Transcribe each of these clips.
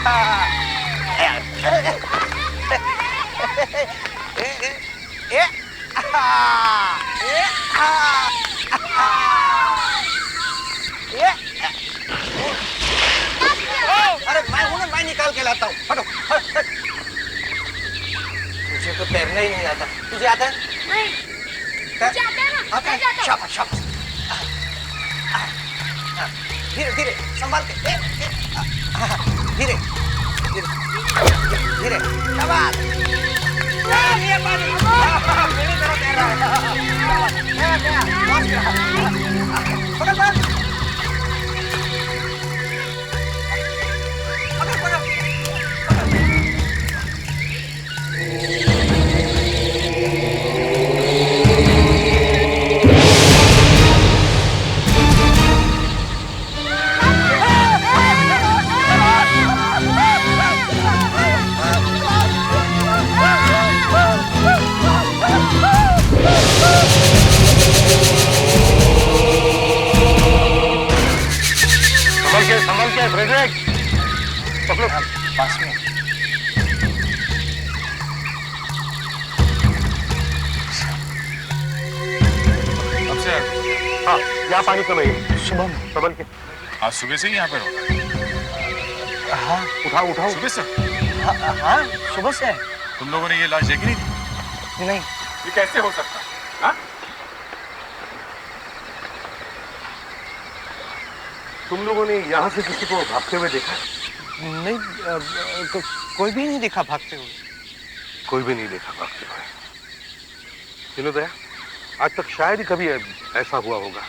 अरे मैं निकाल के लाता हूँ। हटो। मुझे तो तैरना ही नहीं आता। तुझे आता है? नहीं। मुझे आता है ना? आता है? शाबाश शाबाश। धीरे धीरे संभाल के। धीरे धीरे धीरे। शाबाश। ये पानी मेरी तरफ तैर रहा है। पकड़ पकड़। संभल के फ्रेडरिक, पकड़ो पास में। हाँ, यहाँ पानी कम है। शुभम, संभल के। आज सुबह से ही यहाँ पे हो? हाँ उठाओ उठाओ। सुबह से? हाँ सुबह से। तुम लोगों ने ये लाश देखी नहीं थी? नहीं। ये कैसे हो सकता है? हाँ? तुम लोगों ने यहाँ से किसी को भागते हुए देखा? नहीं, कोई भी नहीं दिखा भागते हुए। कोई भी नहीं देखा भागते हुए। विनोदया, आज तक शायद ही कभी ऐसा हुआ होगा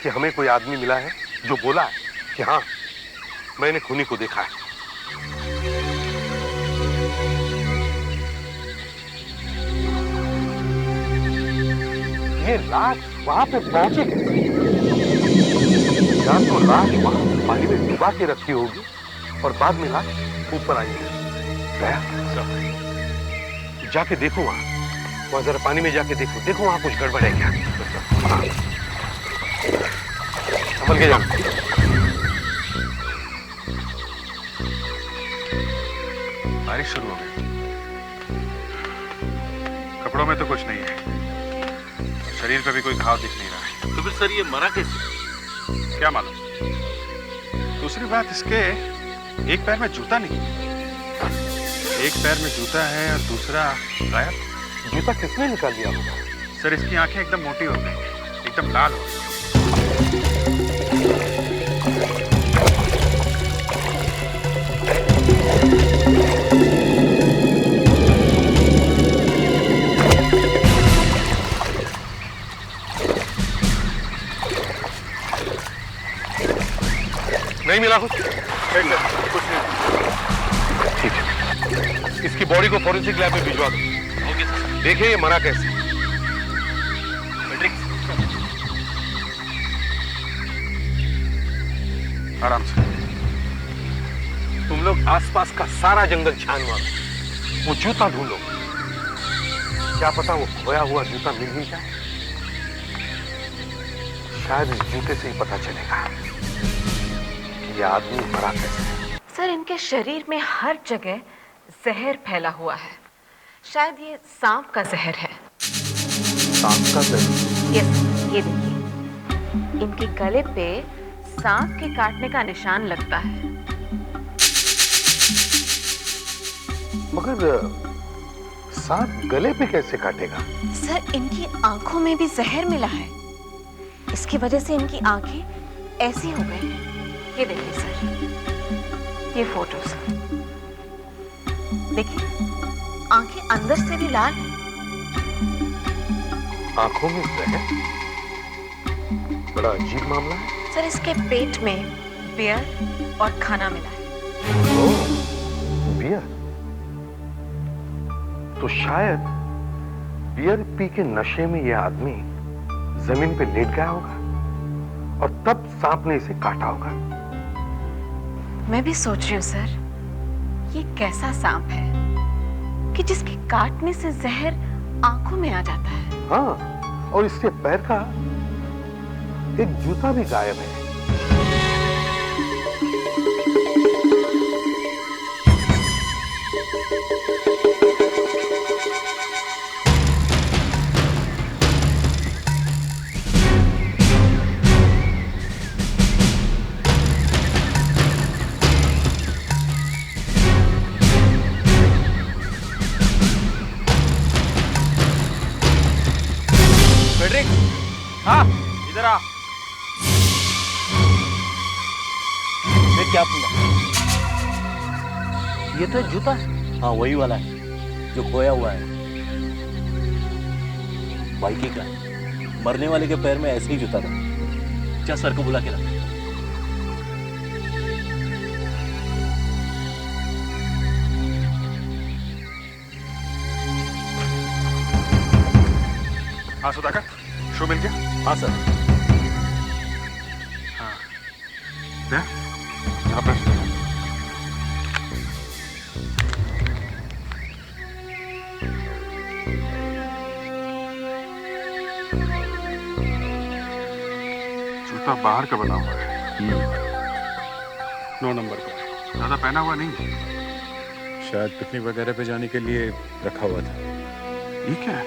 कि हमें कोई आदमी मिला है जो बोला है कि हाँ, मैंने खूनी को देखा है। ये लाश वहां पे पहुंची कैसे? या तो लाश वहां पानी में डुबा के रखी होगी और बाद में लाश ऊपर आई है। गया जाके देखो वहां जरा पानी में जाके देखो वहां कुछ गड़बड़ है क्या? संभल के जाओ। बारिश शुरू हो गई। कपड़ों में तो कुछ नहीं है, शरीर पे भी कोई घाव दिख नहीं रहा है। तो फिर सर ये मरा कैसे? क्या मालूम। दूसरी बात, इसके एक पैर में जूता नहीं, एक पैर में जूता है और दूसरा गायब। जूता किसने निकाल दिया होगा? सर, इसकी आंखें एकदम मोटी हो गई, एकदम लाल हो गई। नहीं मिला कुछ? कुछ नहीं। ठीक है, इसकी बॉडी को फॉरेंसिक लैब में भिजवा दो। Okay sir. देखिए ये मरा कैसे। आराम से। तुम लोग आसपास का सारा जंगल छान मारो, वो जूता ढूंढो। क्या पता वो खोया हुआ जूता मिल ही जाए। शायद इस जूते से ही पता चलेगा कि ये आदमी मरा कैसे। सर, इनके शरीर में हर जगह जहर फैला हुआ है। शायद ये सांप का जहर है। सांप का जहर? यस, ये देखिए, इनके गले पे सांप के काटने का निशान लगता है। मगर सांप गले पे कैसे काटेगा? सर, इनकी आंखों में भी जहर मिला है। इसकी वजह से इनकी आंखें ऐसी हो गई हैं। ये देखिए सर, ये फोटोज देखिए, आंखें अंदर से भी लाल हैं। आंखों में जहर? बड़ा अजीब मामला है। सर, इसके पेट में बियर और खाना मिला है। ओह, बियर। तो शायद बियर पी के नशे में यह आदमी जमीन पे लेट गया होगा और तब सांप ने इसे काटा होगा। मैं भी सोच रही हूँ सर, ये कैसा सांप है कि जिसके काटने से जहर आंखों में आ जाता है। हाँ, और इसके पैर का एक जूता भी गायब है। अरे क्या पूछा? ये तो जूता है। हाँ वही वाला है जो खोया हुआ है। बाइकी का मरने वाले के पैर में ऐसे ही जूता था। क्या सर को बुला के ला। हाँ सुधाकर, शो मिल गया? हाँ सर। हाँ दे, जरा प्रेस कर। जूता बाहर का बना हुआ है, 9 नंबर का। ज्यादा पहना हुआ नहीं, शायद पिकनिक वगैरह पे जाने के लिए रखा हुआ था। ये क्या है?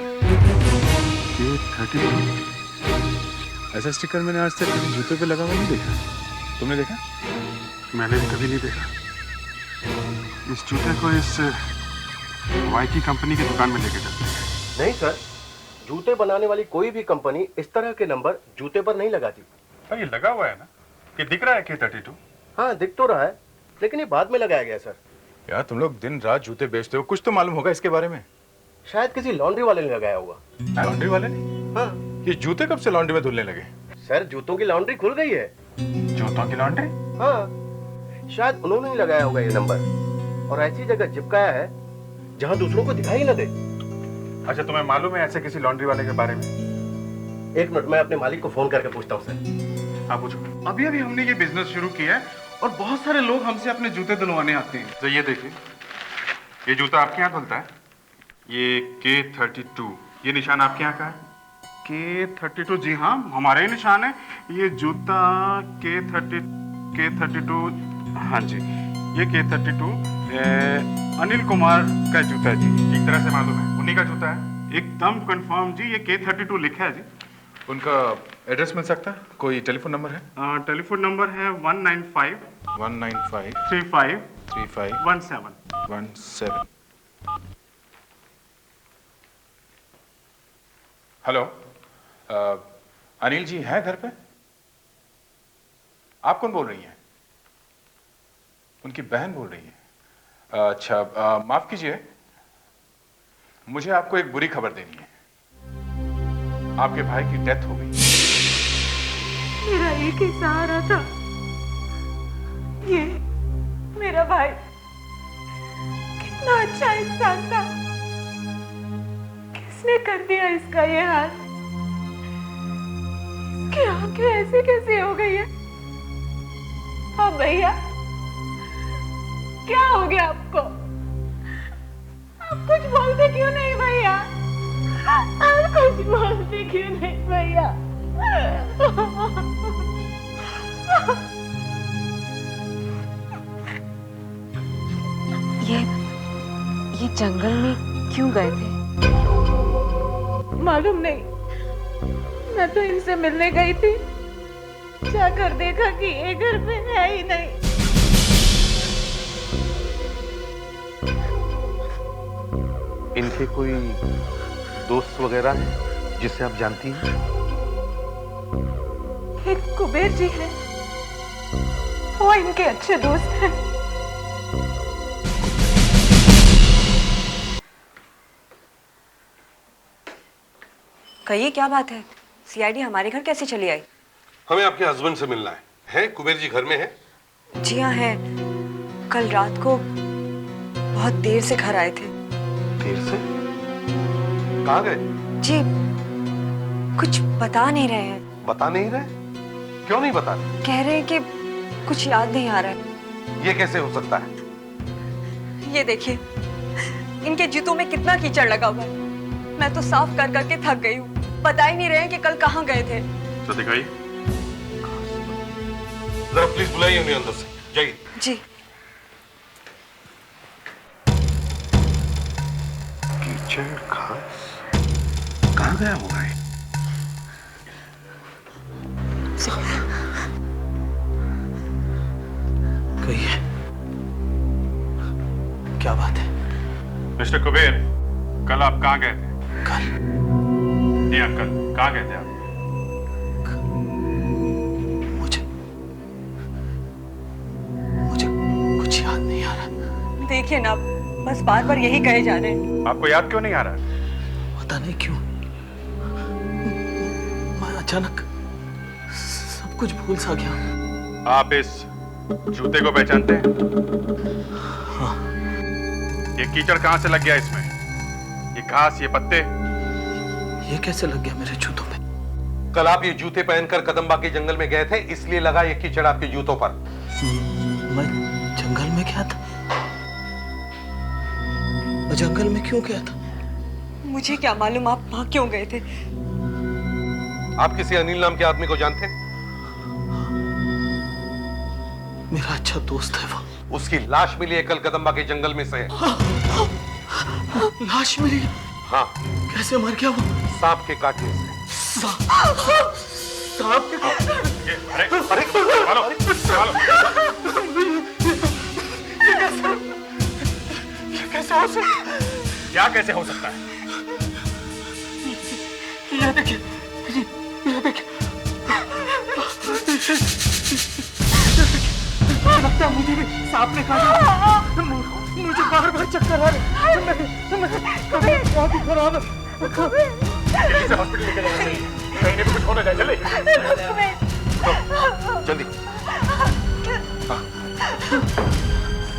ये 32। ऐसा स्टिकर मैंने आज तक किसी जूते पे लगा हुआ नहीं देखा। तुमने देखा? मैंने कभी नहीं देखा। इस जूते को इस वाइकी कंपनी की दुकान में लेके चलते हैं। नहीं सर, जूते बनाने वाली कोई भी कंपनी इस तरह के नंबर जूते पर नहीं लगाती। ये लगा हुआ है ना, कि दिख रहा है K32? हाँ दिख तो रहा है, लेकिन ये बाद में लगाया गया सर। यार तुम लोग दिन रात जूते बेचते हो, कुछ तो मालूम होगा इसके बारे में। शायद किसी लॉन्ड्री वाले ने लगाया होगा। लॉन्ड्री वाले ने? हाँ ये जूते कब से लॉन्ड्री में धुलने लगे? सर, जूतों की लॉन्ड्री खुल गई है। जूतों की लॉन्ड्री? हाँ, शायद उन्होंने ही लगाया होगा ये नंबर, और ऐसी जगह चिपकाया है जहाँ दूसरों को दिखाई न दे। अच्छा, तुम्हें मालूम है ऐसे किसी लॉन्ड्री वाले के बारे में? एक मिनट, मैं अपने मालिक को फोन करके पूछता हूँ सर। हाँ पूछो। अभी अभी हमने ये बिजनेस शुरू किया है और बहुत सारे लोग हमसे अपने जूते धुलवाने आते हैं। तो ये देखिए, ये जूता आपके यहाँ धुलता है, ये K32, ये निशान आपके यहाँ का है? K32, जी हाँ, हमारे ही निशान है। ये जूता K32, हाँ जी, ये K32 अनिल कुमार का जूता है जी। ठीक तरह से मालूम है, उन्हीं का जूता है, एकदम कंफर्म जी। ये K32 लिखा है जी। उनका एड्रेस मिल सकता है? कोई टेलीफोन नंबर है? टेलीफोन नंबर है 195 35 17। हेलो, अनिल जी है घर पे? आप कौन बोल रही हैं? उनकी बहन बोल रही है। अच्छा, माफ कीजिए, मुझे आपको एक बुरी खबर देनी है। आपके भाई की डेथ हो गई। मेरा एक ही सहारा था, ये मेरा भाई। कितना अच्छा इंसान था, किसने कर दिया इसका ये हाल? इसकी आंखें ऐसे कैसे हो गई है? हाँ भैया, क्या हो गया आपको? आप कुछ बोलते क्यों नहीं भैया? आप कुछ बोलते क्यों नहीं भैया? ये जंगल में क्यों गए थे? मालूम नहीं, मैं तो इनसे मिलने गई थी, जाकर देखा कि ये घर पे है ही नहीं। इनके कोई दोस्त वगैरह है जिसे आप जानती हैं? एक कुबेर जी है, वो इनके अच्छे दोस्त हैं। कहिए, क्या बात है? सीआईडी हमारे घर कैसे चली आई? हमें आपके हस्बैंड से मिलना है कुबेर जी घर में है? जी हाँ है, कल रात को बहुत देर से घर आए थे। देर से? कहाँ गए? जी कुछ बता नहीं रहे हैं। बता नहीं रहे? क्यों नहीं बता रहे? कह रहे हैं कि कुछ याद नहीं आ रहा है। ये कैसे हो सकता है? ये देखिए, इनके जूतों में कितना कीचड़ लगा हुआ है। मैं तो साफ कर करके थक गई हूँ। बता ही नहीं रहे हैं कि कल कहाँ गए थे। तो दिखाइए। जरा प्लीज बुलाइए उन्हें अंदर से। जाइए। जी। कीचड़ घास कहाँ गया होगा ये? कहिए, क्या बात है? मिस्टर कुबेर, कल आप कहाँ गए थे? कल? जी अंकल, कहाँ गए थे आप? देखिए ना, बस बार बार यही कहे जा रहे हैं। आपको याद क्यों नहीं आ रहा? पता नहीं क्यों मैं अचानक सब कुछ भूल सा गया। आप इस जूते को पहचानते हैं? हाँ। ये कीचड़ कहां से लग गया इसमें? ये घास, ये पत्ते? ये कैसे लग गया मेरे जूतों पे? कल आप ये जूते पहनकर कदम्बा के जंगल में गए थे, इसलिए लगा ये कीचड़ आपके जूतों पर। मैं जंगल में गया था? मैं जंगल में क्यों गया था? मुझे क्या मालूम आप वहां क्यों गए थे। आप किसी अनिल नाम के आदमी को जानते हैं? मेरा अच्छा दोस्त है वो। उसकी लाश मिली है कल कदम्बा के जंगल में से। लाश मिली? हाँ। कैसे मर गया वो? सांप के काटने से। सांप के काटने? अरे अरे संभालो, संभालो। ये कैसे हो सकता है? क्या कैसे हो सकता है? ये देखिए, ये देखिए। लगता है मुझे भी सांप ने काटा। मुझे बार-बार चक्कर आ रहे हैं। बहुत ही खराब है। जल्दी से हॉस्पिटल लेके जाना चाहिए, कहीं भी कुछ होना जाए। जल्दी जल्दी। हाँ।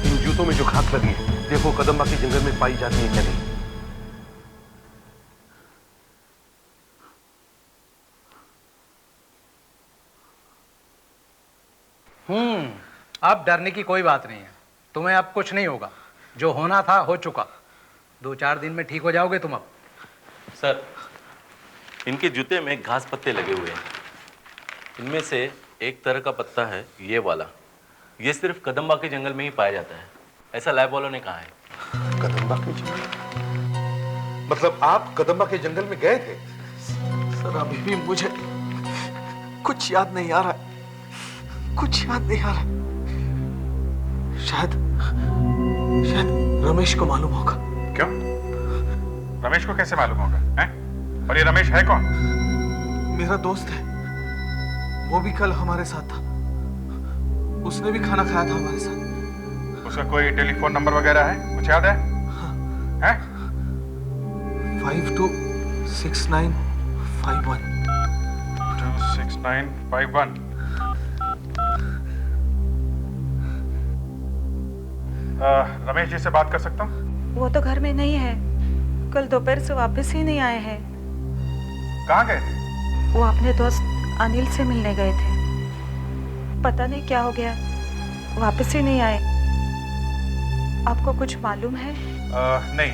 इन जूतों में जो खाक लगी है, देखो कदम्बा के जंगल में पाई जाती है क्या नहीं। अब डरने की कोई बात नहीं है। तुम्हें अब कुछ नहीं होगा, जो होना था हो चुका। 2-4 दिन में ठीक हो जाओगे तुम अब। सर, इनके जूते में घास पत्ते लगे हुए हैं। इनमें से एक तरह का पत्ता है ये वाला। ये सिर्फ कदम्बा के जंगल में ही पाया जाता है, ऐसा लैब वालों ने कहा है। कदम्बा के जंगल? मतलब आप कदम्बा के जंगल में गए थे? सर, अभी भी मुझे कुछ याद नहीं आ रहा, कुछ याद नहीं आ रहा। शायद रमेश को मालूम होगा। क्यों? रमेश को कैसे मालूम होगा? हैं? और ये रमेश है कौन? मेरा दोस्त है, वो भी कल हमारे साथ था। उसने भी खाना खाया था हमारे साथ। उसका कोई टेलीफोन नंबर वगैरह है? कुछ याद है? हैं? 526951। 26951। रमेश जी से बात कर सकता हूँ? वो तो घर में नहीं है, कल दोपहर से वापस ही नहीं आए हैं। कहाँ गए थे? वो अपने दोस्त अनिल से मिलने गए थे, पता नहीं क्या हो गया, वापस ही नहीं आए। आपको कुछ मालूम है? नहीं,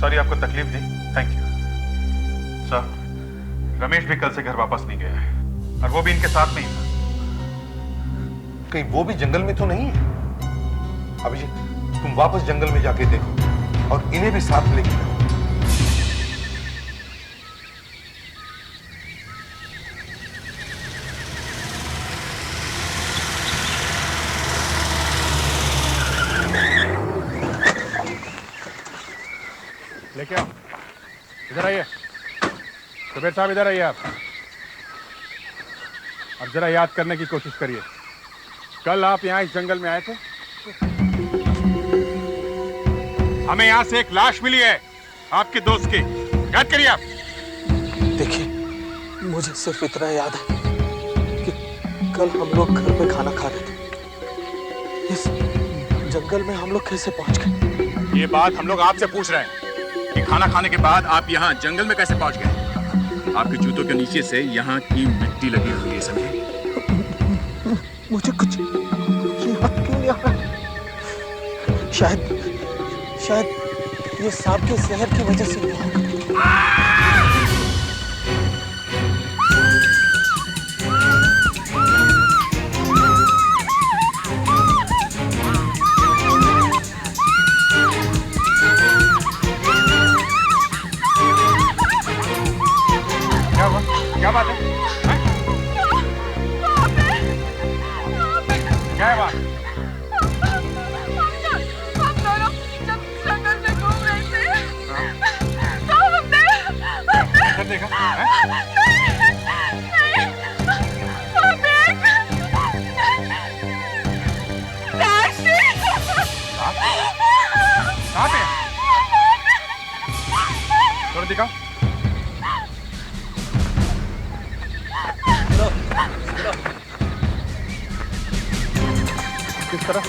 सॉरी आपको तकलीफ दी। Thank you sir. रमेश भी कल से घर वापस नहीं गया है, और वो भी इनके साथ में ही था। कहीं वो भी जंगल में तो नहीं है? अभिजीत, तुम वापस जंगल में जाके देखो और इन्हें भी साथ लेके जाओ। लेके आओ, इधर आइए। कबीर साहब इधर आइए आप। अब जरा याद करने की कोशिश करिए, कल आप यहाँ इस जंगल में आए थे। हमें यहाँ से एक लाश मिली है आपके दोस्त की, याद करिए आप। देखिए, मुझे सिर्फ इतना याद है कि कल हम लोग घर पे खाना खा रहे थे। इस जंगल में हम लोग कैसे पहुंच गए? ये बात हम लोग आपसे पूछ रहे हैं कि खाना खाने के बाद आप यहाँ जंगल में कैसे पहुंच गए? आपके जूतों के नीचे से यहाँ की मिट्टी लगी हुई है, समझे? मुझे कुछ याद क्यों नहीं आ रहा? शायद ये सांप के जहर की वजह से हुआ होगा। क्या हुआ? क्या बात है? क्या है बात? देखा? कहाँ पे है? थोड़ा दिखाओ। किस तरह?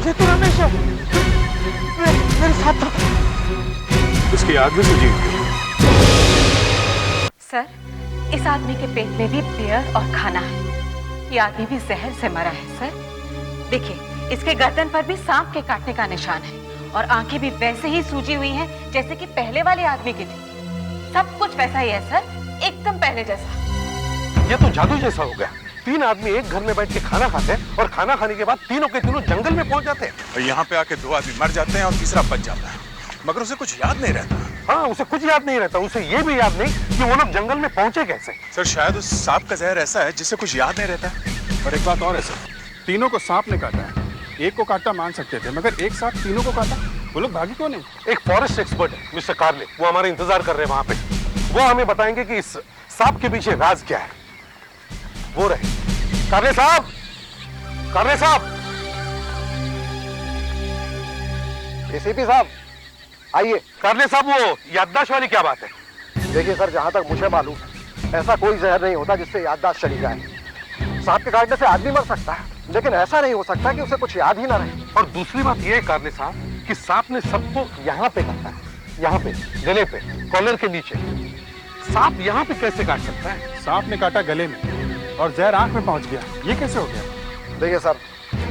ये तो रमेश है, मेरे साथ था। उसकी आग भी सूझी हुई है। सर, इस आदमी के पेट में भी बियर और खाना है। ये आदमी भी जहर से मरा है सर। देखिए, इसके गर्दन पर भी सांप के काटने का निशान है और आंखें भी वैसे ही सूजी हुई हैं जैसे कि पहले वाले आदमी की थी। सब कुछ वैसा ही है सर, एकदम पहले जैसा। ये तो जादू जैसा हो गया। 3 आदमी एक घर में बैठ के खाना खाते हैं और खाना खाने के बाद तीनों के तीनों जंगल में पहुंच जाते हैं। और यहाँ पे आके 2 आदमी मर जाते हैं और तीसरा बच जाता है, मगर उसे कुछ याद नहीं रहता। हाँ, उसे कुछ याद नहीं रहता। उसे ये भी याद नहीं कि वो लोग जंगल में पहुंचे कैसे। सर, शायद उस सांप का जहर ऐसा है जिससे कुछ याद नहीं रहता। और एक बात और है सर, तीनों को सांप ने काटा है। एक को काटा मान सकते थे, मगर एक सांप तीनों को काटा। वो लोग भागी क्यों नहीं? एक फॉरेस्ट एक्सपर्ट है मिस्टर कार्ले, वो हमारा इंतजार कर रहे हैं वहां पे। वो हमें बताएंगे कि इस सांप के पीछे राज क्या है। वो रहे कार्ले साहब, कार्ले साहब। एसीपी साहब आइए। कार्ले साहब, वो याददाश्त वाली क्या बात है? देखिए सर, जहां तक मुझे मालूम ऐसा कोई जहर नहीं होता जिससे याददाश्त चली जाए। सांप के काटने से आदमी मर सकता है, लेकिन ऐसा नहीं हो सकता कि उसे कुछ याद ही ना रहे। और दूसरी बात ये है कार्ले साहब कि सांप ने सबको यहाँ पे काटा है, यहाँ पे गले पे, कॉलर के नीचे। सांप यहाँ पे कैसे काट सकता है? सांप ने काटा गले में और जहर आंख में पहुंच गया। ये कैसे हो गया? देखिए सर,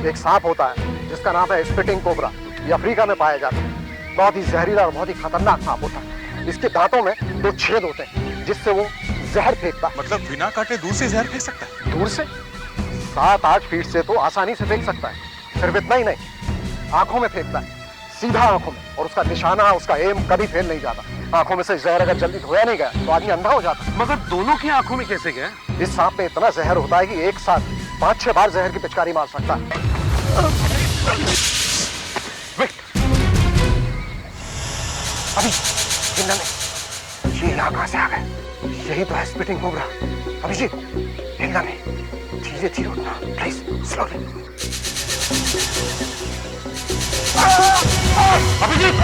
एक सांप होता है जिसका नाम है स्पिटिंग कोबरा। ये अफ्रीका में पाया जाता है। बहुत ही जहरीला और बहुत ही खतरनाक सांप होता है। इसके दांतों में 2 छेद होते हैं जिससे वो जहर फेंकता है। मतलब बिना काटे दूर से जहर फेंक सकता है? दूर से 7-8 फीट से तो आसानी से फेंक सकता है। सिर्फ इतना ही नहीं, आंखों में फेंकता है, सीधा आंखों में। और उसका निशाना, उसका एम कभी फेल नहीं जाता। आंखों में से जहर अगर जल्दी धोया नहीं गया तो आदमी अंधा हो जाता है। मगर दोनों की आंखों में कैसे गया? इस सांप में इतना जहर होता है कि एक साथ 5-6 बार जहर की पिचकारी मार सकता है। अभी जिंदा नहीं, ये यहाँ कहाँ से आ गए? यही तो है स्पिटिंग कोबरा। अभिजीत, हिलना नहीं, धीरे धीरे उठना प्लीज, स्लोली। अभिजीत,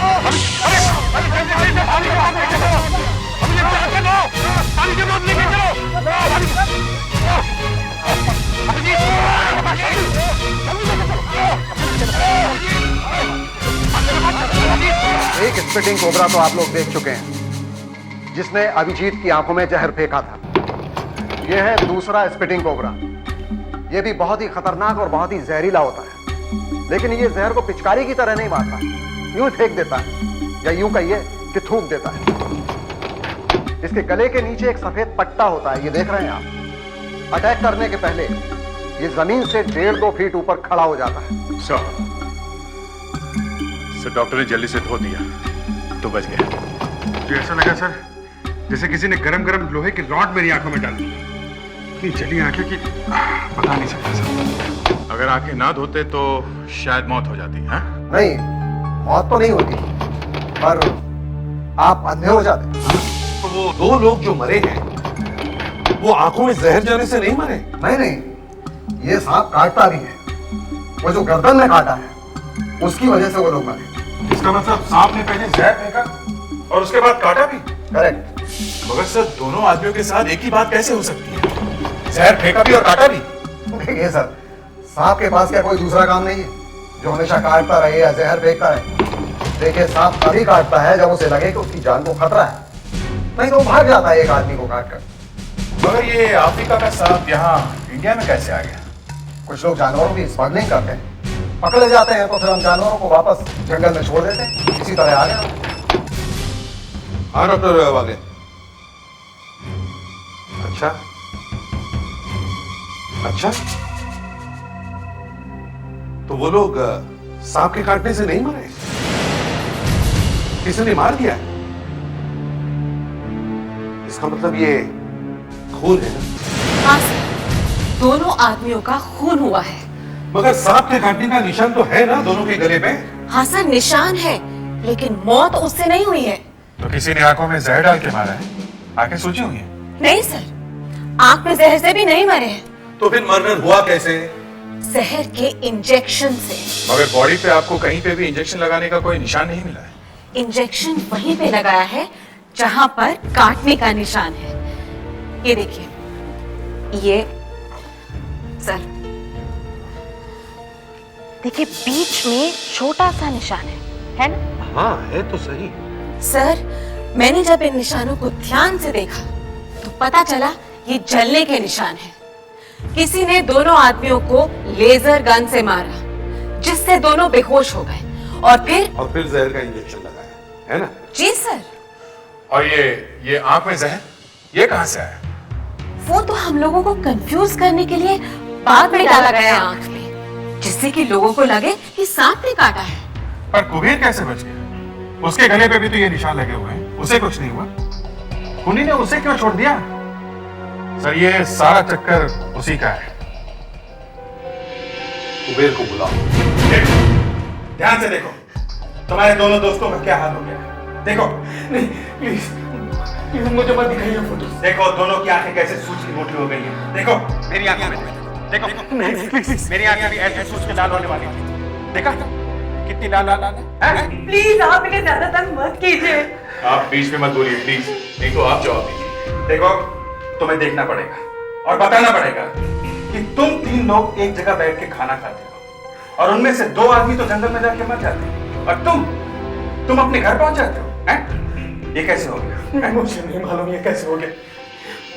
एक स्पिटिंग कोबरा तो आप लोग देख चुके हैं जिसने अभिजीत की आंखों में जहर फेंका था। यह है दूसरा स्पिटिंग कोबरा। यह भी बहुत ही खतरनाक और बहुत ही जहरीला होता है, लेकिन ये जहर को पिचकारी की तरह नहीं मारता, यूं फेंक देता है, या यूं कहिए कि थूक देता है। इसके गले के नीचे एक सफेद पट्टा होता है, ये देख रहे हैं आप। अटैक करने के पहले ये जमीन से 1.5-2 फीट ऊपर खड़ा हो जाता है। सर, डॉक्टर ने जल्दी से धो दिया तो बच गया। मुझे ऐसा लगा सर जैसे किसी ने गरम गरम लोहे की रॉड मेरी आंखों में डाल दी। इतनी जली आंखें कि बता नहीं सकता सर। अगर आंखें ना धोते तो शायद मौत हो जाती है। नहीं, मौत तो नहीं होती, पर आप अंधे हो जाते। तो वो 2 लोग जो मरे हैं वो आंखों में जहर जाने से नहीं मरे? नहीं, ये सांप काटता भी है। वो जो गर्दन में काटा है उसकी वजह से वो लोग मरे। इसका मतलब सांप ने पहले जहर फेंका और उसके बाद काटा भी? करेक्ट। मगर सर, दोनों आदमियों के साथ एक ही बात कैसे हो सकती है? जहर फेंका भी और काटा भी? देखिए सर, सांप के पास क्या कोई दूसरा काम नहीं है जो हमेशा काटता रहे या जहर फेंकता रहे? देखिए, सांप तभी काटता है जब उसे लगे कि उसकी जान को खतरा है, नहीं तो वो भाग जाता है एक आदमी को काटकर। मगर ये अफ्रीका का सांप यहाँ इंडिया में कैसे आ गया? कुछ लोग जानवरों की स्मगलिंग करते हैं, पकड़े जाते हैं तो फिर हम जानवरों को वापस जंगल में छोड़ देते हैं। इसी तरह आ गया। हाँ डॉक्टर वाले। अच्छा अच्छा, तो वो लोग सांप के काटने से नहीं मरे, किसी ने मार दिया? इसका मतलब ये खून है ना? हाँ सर, दोनों आदमियों का खून हुआ है। मगर सांप के काटने का निशान तो है ना दोनों के गले पे? हाँ सर, निशान है, लेकिन मौत उससे नहीं हुई है। तो किसी ने आंखों में जहर डाल के मारा है? आंखें सूजी हुई हैं? नहीं सर, आंख में जहर से भी नहीं मरे हैं, तो फिर मर्डर हुआ कैसे? जहर के इंजेक्शन से। मगर बॉडी पे आपको कहीं पे भी इंजेक्शन लगाने का कोई निशान नहीं मिला है। इंजेक्शन वहीं पे लगाया है जहां पर काटने का निशान है। ये देखिए, ये सर देखिए, बीच में छोटा सा निशान है ना? हाँ है तो सही। सर, मैंने जब इन निशानों को ध्यान से देखा तो पता चला ये जलने के निशान हैं। किसी ने दोनों आदमियों को लेजर गन से मारा, जिससे दोनों बेहोश हो गए, और फिर जहर का इंजेक्शन लगाया, है ना? जी सर। और ये आंख में जहर, ये कहां से आया? वो तो हम लोगों को कंफ्यूज करने के लिए बाद में डाला गया आंख में, जिससे कि लोगों को लगे कि सांप ने काटा है। पर कुबेर कैसे बच गया? उसके गले पे भी तो ये निशान लगे हुए हैं, उसे कुछ नहीं हुआ। खूनी ने उसे क्यों छोड़ दिया? सर, ये सारा चक्कर उसी का है। कुबेर को बुलाओ। देखो, ध्यान से देखो, तुम्हारे दोनों दोस्तों का क्या हाल हो गया है। देखो, नहीं प्लीज मुझे मत दिखाइए फोटो। देखो, दोनों की आंखें कैसे सूजी मोटी हो गई है। देखो मेरी आंखें में देखो, नहीं प्लीज, मेरी आंखें भी ऐसे सूज के लाल होने वाली है। देखा कितनी लाल लाल है? प्लीज आप इन्हें ज्यादा तंग मत कीजिए। आप बीच में मत बोलिए प्लीज, नहीं तो आप जवाब दीजिए। देखो, तुम्हें देखना पड़ेगा और बताना पड़ेगा कि तुम तीन लोग एक जगह बैठ के खाना खाते हो, और उनमें से दो आदमी तो जंगल में जाके मर जाते हैं, और तुम अपने घर पहुंच जाते हो। हैं? ये कैसे हो गया? मुझे नहीं मालूम ये कैसे हो गया।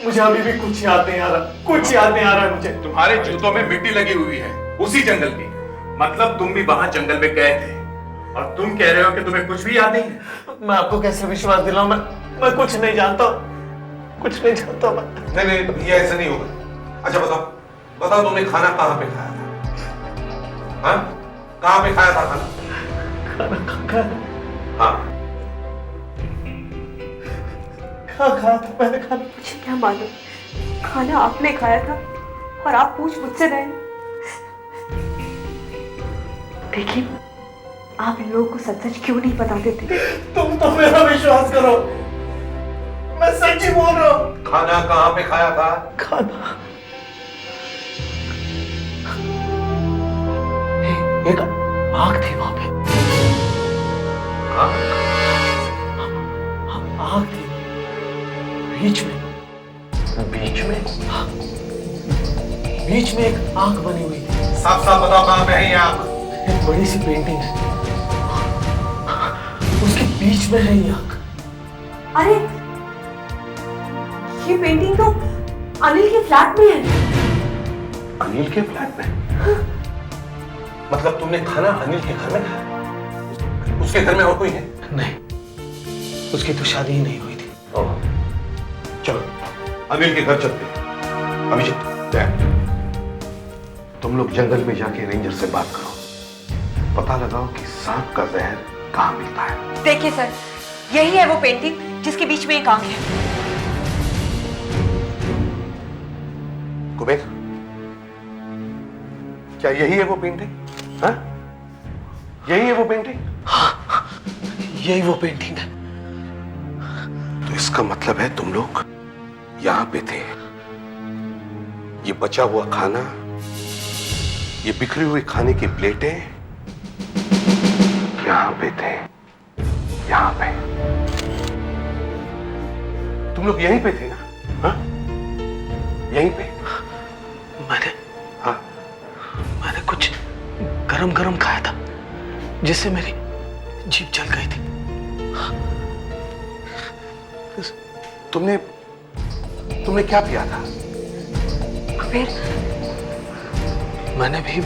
मुझे अभी भी कुछ याद नहीं आ रहा, कुछ याद नहीं आ रहा है मुझे। तुम्हारे जूतों में मिट्टी लगी हुई है, उसी जंगल की। मतलब तुम भी वहां जंगल में गए थे, और तुम कह रहे हो कि तुम्हें कुछ भी याद नहीं है? मैं आपको कैसे विश्वास दिलाऊं? मैं कुछ नहीं जानता, कुछ नहीं जानता मैं। नहीं, ये ऐसे नहीं होगा। अच्छा बताओ तुमने खाना कहाँ पे खाया था? हाँ, कहाँ पे खाया था खाना? हाँ, खाया था मैंने खाना। मुझे क्या मालूम, खाना आपने खाया था और आप पूछ मुझसे रहे। देखिए, आप इन लोगों को सच सच क्यों नहीं बताते थे? तुम तो मेरा विश्वास करो, मैं सच्ची बोल रहा हूँ। खाना कहाँ पे खाया था? खाना एक आग थी वहां पे। आग थी बीच में एक आंख बनी हुई थी। साफ साफ बताओ कहाँ पे है ये आंख? एक बड़ी सी पेंटिंग है, उसके बीच में है ये आंख। अरे, ये पेंटिंग तो अनिल के फ्लैट में है। अनिल के फ्लैट में? मतलब तुमने खाना अनिल के घर में खाया? उसके घर में और कोई है? नहीं, उसकी तो शादी ही नहीं हुई थी। चलो अनिल के घर चलते हैं। अभिजीत, तुम लोग जंगल में जाके रेंजर से बात करो, पता लगाओ कि सांप का जहर कहाँ मिलता है। देखिए सर, यही है वो पेंटिंग जिसके बीच में एक आंख है। कुबेर, क्या यही है वो पेंटिंग? हाँ? यही है वो पेंटिंग? हाँ, यही वो पेंटिंग है। तो इसका मतलब है तुम लोग यहां पे थे। ये बचा हुआ खाना, ये बिखरी हुई खाने की प्लेटें यहां पे थे, यहां पे। तुम लोग यहीं पे थे ना? हाँ? यहीं पे? मैंने कुछ गरम गरम खाया था, जिससे मेरी जीभ जल गई थी। तुमने क्या पिया था? फिर मैंने भी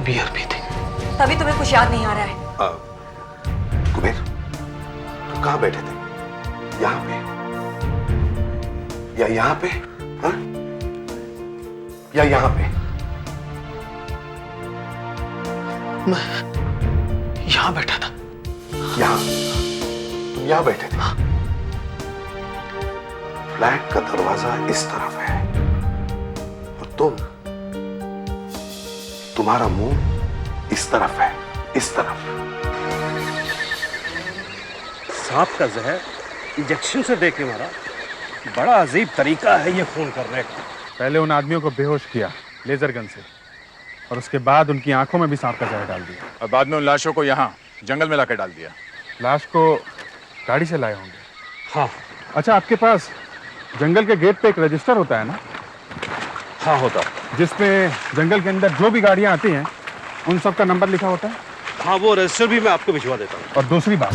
बियर पी थी। तभी तुम्हें कुछ याद नहीं आ रहा है। कुबेर, तो कहाँ बैठे थे? यहाँ पे या यहाँ पे? हाँ? या यहाँ पे? मैं यहाँ बैठा था। यहाँ? तुम यहाँ बैठे थे? फ्लैट का दरवाजा इस तरफ है और तुम्हारा मुंह इस तरफ है, इस तरफ। सांप का जहर इंजेक्शन से दे के मारा। बड़ा अजीब तरीका है ये खून करने का। पहले उन आदमियों को बेहोश किया लेजर गन से, और उसके बाद उनकी आंखों में भी सांप का जहर डाल दिया, और बाद में उन लाशों को यहाँ जंगल में लाकर डाल दिया। लाश को गाड़ी से लाए होंगे। हाँ अच्छा, आपके पास जंगल के गेट पे एक रजिस्टर होता है ना? हाँ होता, जिसमें जंगल के अंदर जो भी गाड़ियाँ आती हैं उन सब का नंबर लिखा होता है। हाँ वो रजिस्टर भी मैं आपको भिजवा देता हूँ। और दूसरी बात,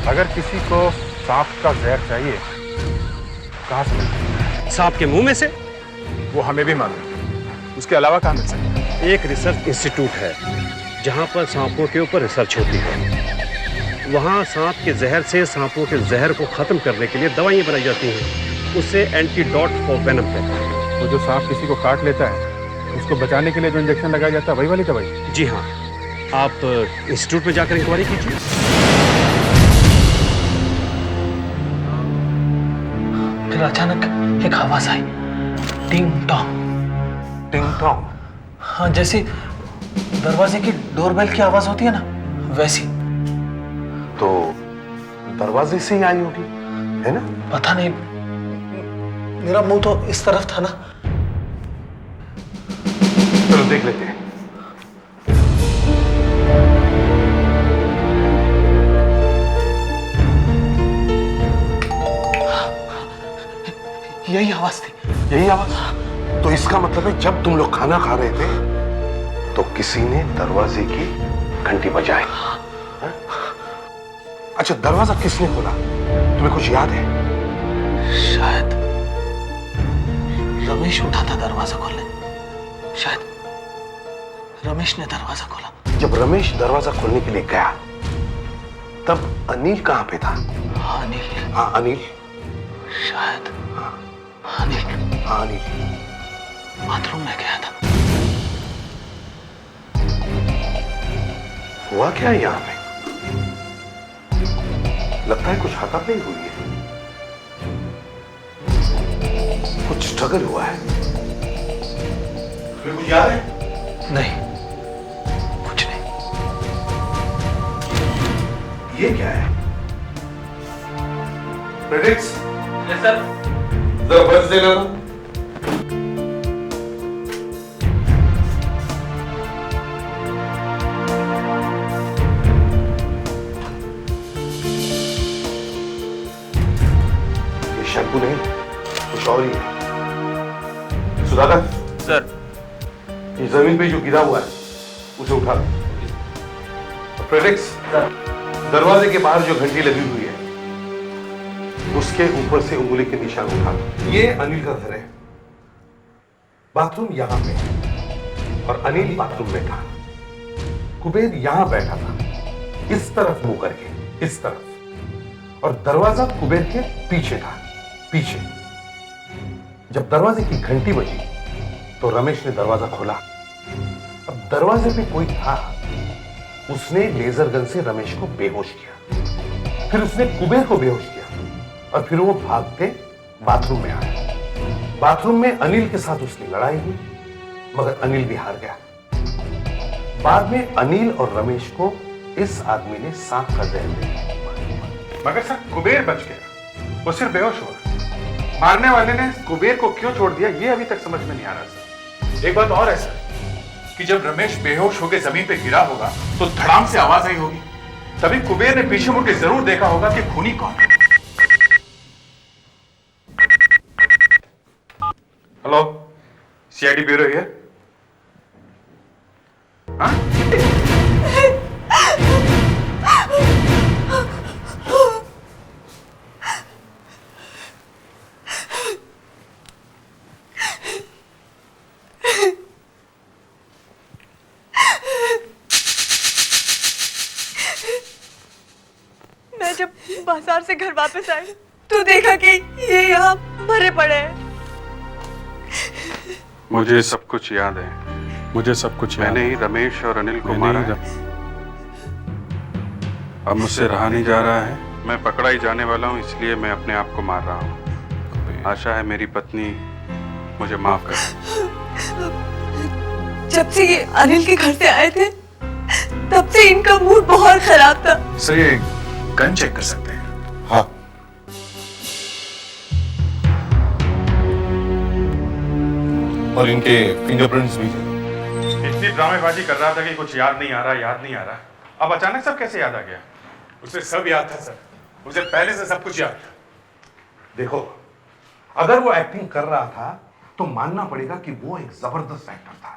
अगर किसी को सांप का जहर चाहिए, कहाँ से मिलेगा? सांप के मुंह में से? वो हमें भी मालूम है, उसके अलावा कहाँ मिल सकता है? एक रिसर्च इंस्टीट्यूट है जहाँ पर सांपों के ऊपर रिसर्च होती है। वहाँ सांप के जहर से सांपों के जहर को खत्म करने के लिए दवाइयाँ बनाई जाती हैं। उससे एंटीडोट फॉर वेनम कहते हैं। वो जो सांप किसी को काट लेता है, उसको बचाने के लिए जो इंजेक्शन लगाया जाता है, वही वाली दवाई? जी हाँ, आप इंस्टीट्यूट में जाकर इंक्वायरी कीजिए। फिर अचानक एक आवाज आई, टिंग टॉन्ग। टिंग टॉन्ग? हाँ, जैसे दरवाजे की डोरबेल की आवाज होती है ना, वैसी। तो दरवाजे से ही आई होगी, है ना? पता नहीं, मेरा मुंह तो इस तरफ था ना। चलो देख लेते हैं। यही आवाज थी। यही आवाज? तो इसका मतलब है जब तुम लोग खाना खा रहे थे तो किसी ने दरवाजे की घंटी बजाई। अच्छा, दरवाजा किसने खोला, तुम्हें कुछ याद है? शायद रमेश उठा था दरवाजा खोलने। शायद रमेश ने दरवाजा खोला। जब रमेश दरवाजा खोलने के लिए गया तब अनिल कहां पे था? अनिल। हाँ अनिल। शायद अनिल। हाँ अनिल बाथरूम में गया था। हुआ क्या है यहां पे? लगता है कुछ हाथापाई हुई है, कुछ स्ट्रगल हुआ है। तुम्हें कुछ याद है? नहीं, कुछ नहीं। ये क्या है? प्रेडिक्स? Yes sir. जरा बस देना ना। ये शैम्पू नहीं, कुछ और ही है। सुधाकर सर। ये जमीन पे जो गिरा हुआ है उसे उठा लो। प्रेडिक्स, दरवाजे के बाहर जो घंटी लगी हुई है उसके ऊपर से उंगली के निशान उठा लो। ये अनिल का घर है। बाथरूम यहां पे है और अनिल बाथरूम में था। कुबेर यहां बैठा था, इस तरफ मुंह करके, इस तरफ, और दरवाजा कुबेर के पीछे था, पीछे। जब दरवाजे की घंटी बजी तो रमेश ने दरवाजा खोला। अब दरवाजे पे कोई था, उसने लेजर गन से रमेश को बेहोश किया, फिर उसने कुबेर को बेहोश किया और फिर वो भागते बाथरूम में आया। बाथरूम में अनिल के साथ उसकी लड़ाई हुई, मगर अनिल भी हार गया। बाद में अनिल और रमेश को इस आदमी ने सांप का जहर दे दिया। मगर सर, कुबेर बच गया, वो सिर्फ बेहोश हुआ। मारने वाले ने कुबेर को क्यों छोड़ दिया, ये अभी तक समझ में नहीं आ रहा सर। एक बात और है सर, कि जब रमेश बेहोश होकर जमीन पे गिरा होगा तो धड़ाम से आवाज आई होगी। तभी कुबेर ने पीछे मुड़ के जरूर देखा होगा कि खूनी कौन है। Hello, CID bureau here. हाँ? बाजार से घर वापस आए तो देखा कि ये यहाँ मरे पड़े हैं। मुझे सब कुछ याद है, मुझे सब कुछ याद मैंने है। ही रमेश और अनिल को मैंने मारा ही है। अब मुझसे रहा नहीं जा रहा है। मैं पकड़ा ही जाने वाला हूँ, इसलिए मैं अपने आप को मार रहा हूँ। आशा है मेरी पत्नी मुझे माफ कर। जब से ये अनिल के घर से आए थे तब से इनका मूड बहुत खराब था। सर ये गन चेक कर सकते हैं? हाँ। और इनके फिंगरप्रिंट्स भी हैं। इतनी ड्रामेबाजी कर रहा था कि कुछ याद नहीं आ रहा। अब अचानक सब कैसे याद आ गया? उसे सब याद था सर, उसे पहले से सब कुछ याद था। देखो, अगर वो एक्टिंग कर रहा था तो मानना पड़ेगा कि वो एक जबरदस्त एक्टर था।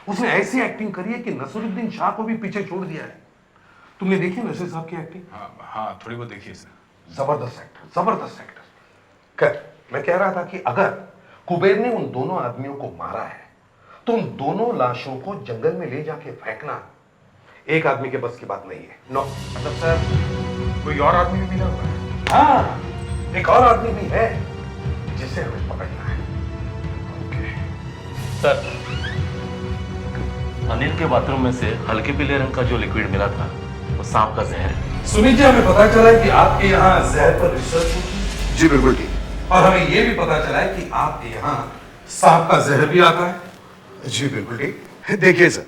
उसने ऐसी एक्टिंग करी है कि नसीरुद्दीन शाह को भी पीछे छोड़ दिया है। तुमने देखी नसीर साहब की एक्टिंग? हाँ थोड़ी बहुत देखिए सर। जबरदस्त एक्टर। कर, मैं कह रहा था कि अगर कुबेर ने उन दोनों आदमियों को मारा है तो उन दोनों लाशों को जंगल में ले जाके फेंकना एक आदमी के बस की बात नहीं है। नो, मतलब सर कोई और आदमी भी मिला हुआ है? हाँ, एक और आदमी भी है जिसे हमें पकड़ना है। सर, अनिल के बाथरूम में से हल्के पीले रंग का जो लिक्विड मिला था वो सांप का जहर है। सुमित जी, हमें पता चला है कि आपके यहाँ जहर पर रिसर्च होती है। जी बिल्कुल ठीक। और हमें यह भी पता चला है कि आपके यहाँ सांप का जहर भी आता है। जी बिल्कुल ठीक। देखिए सर,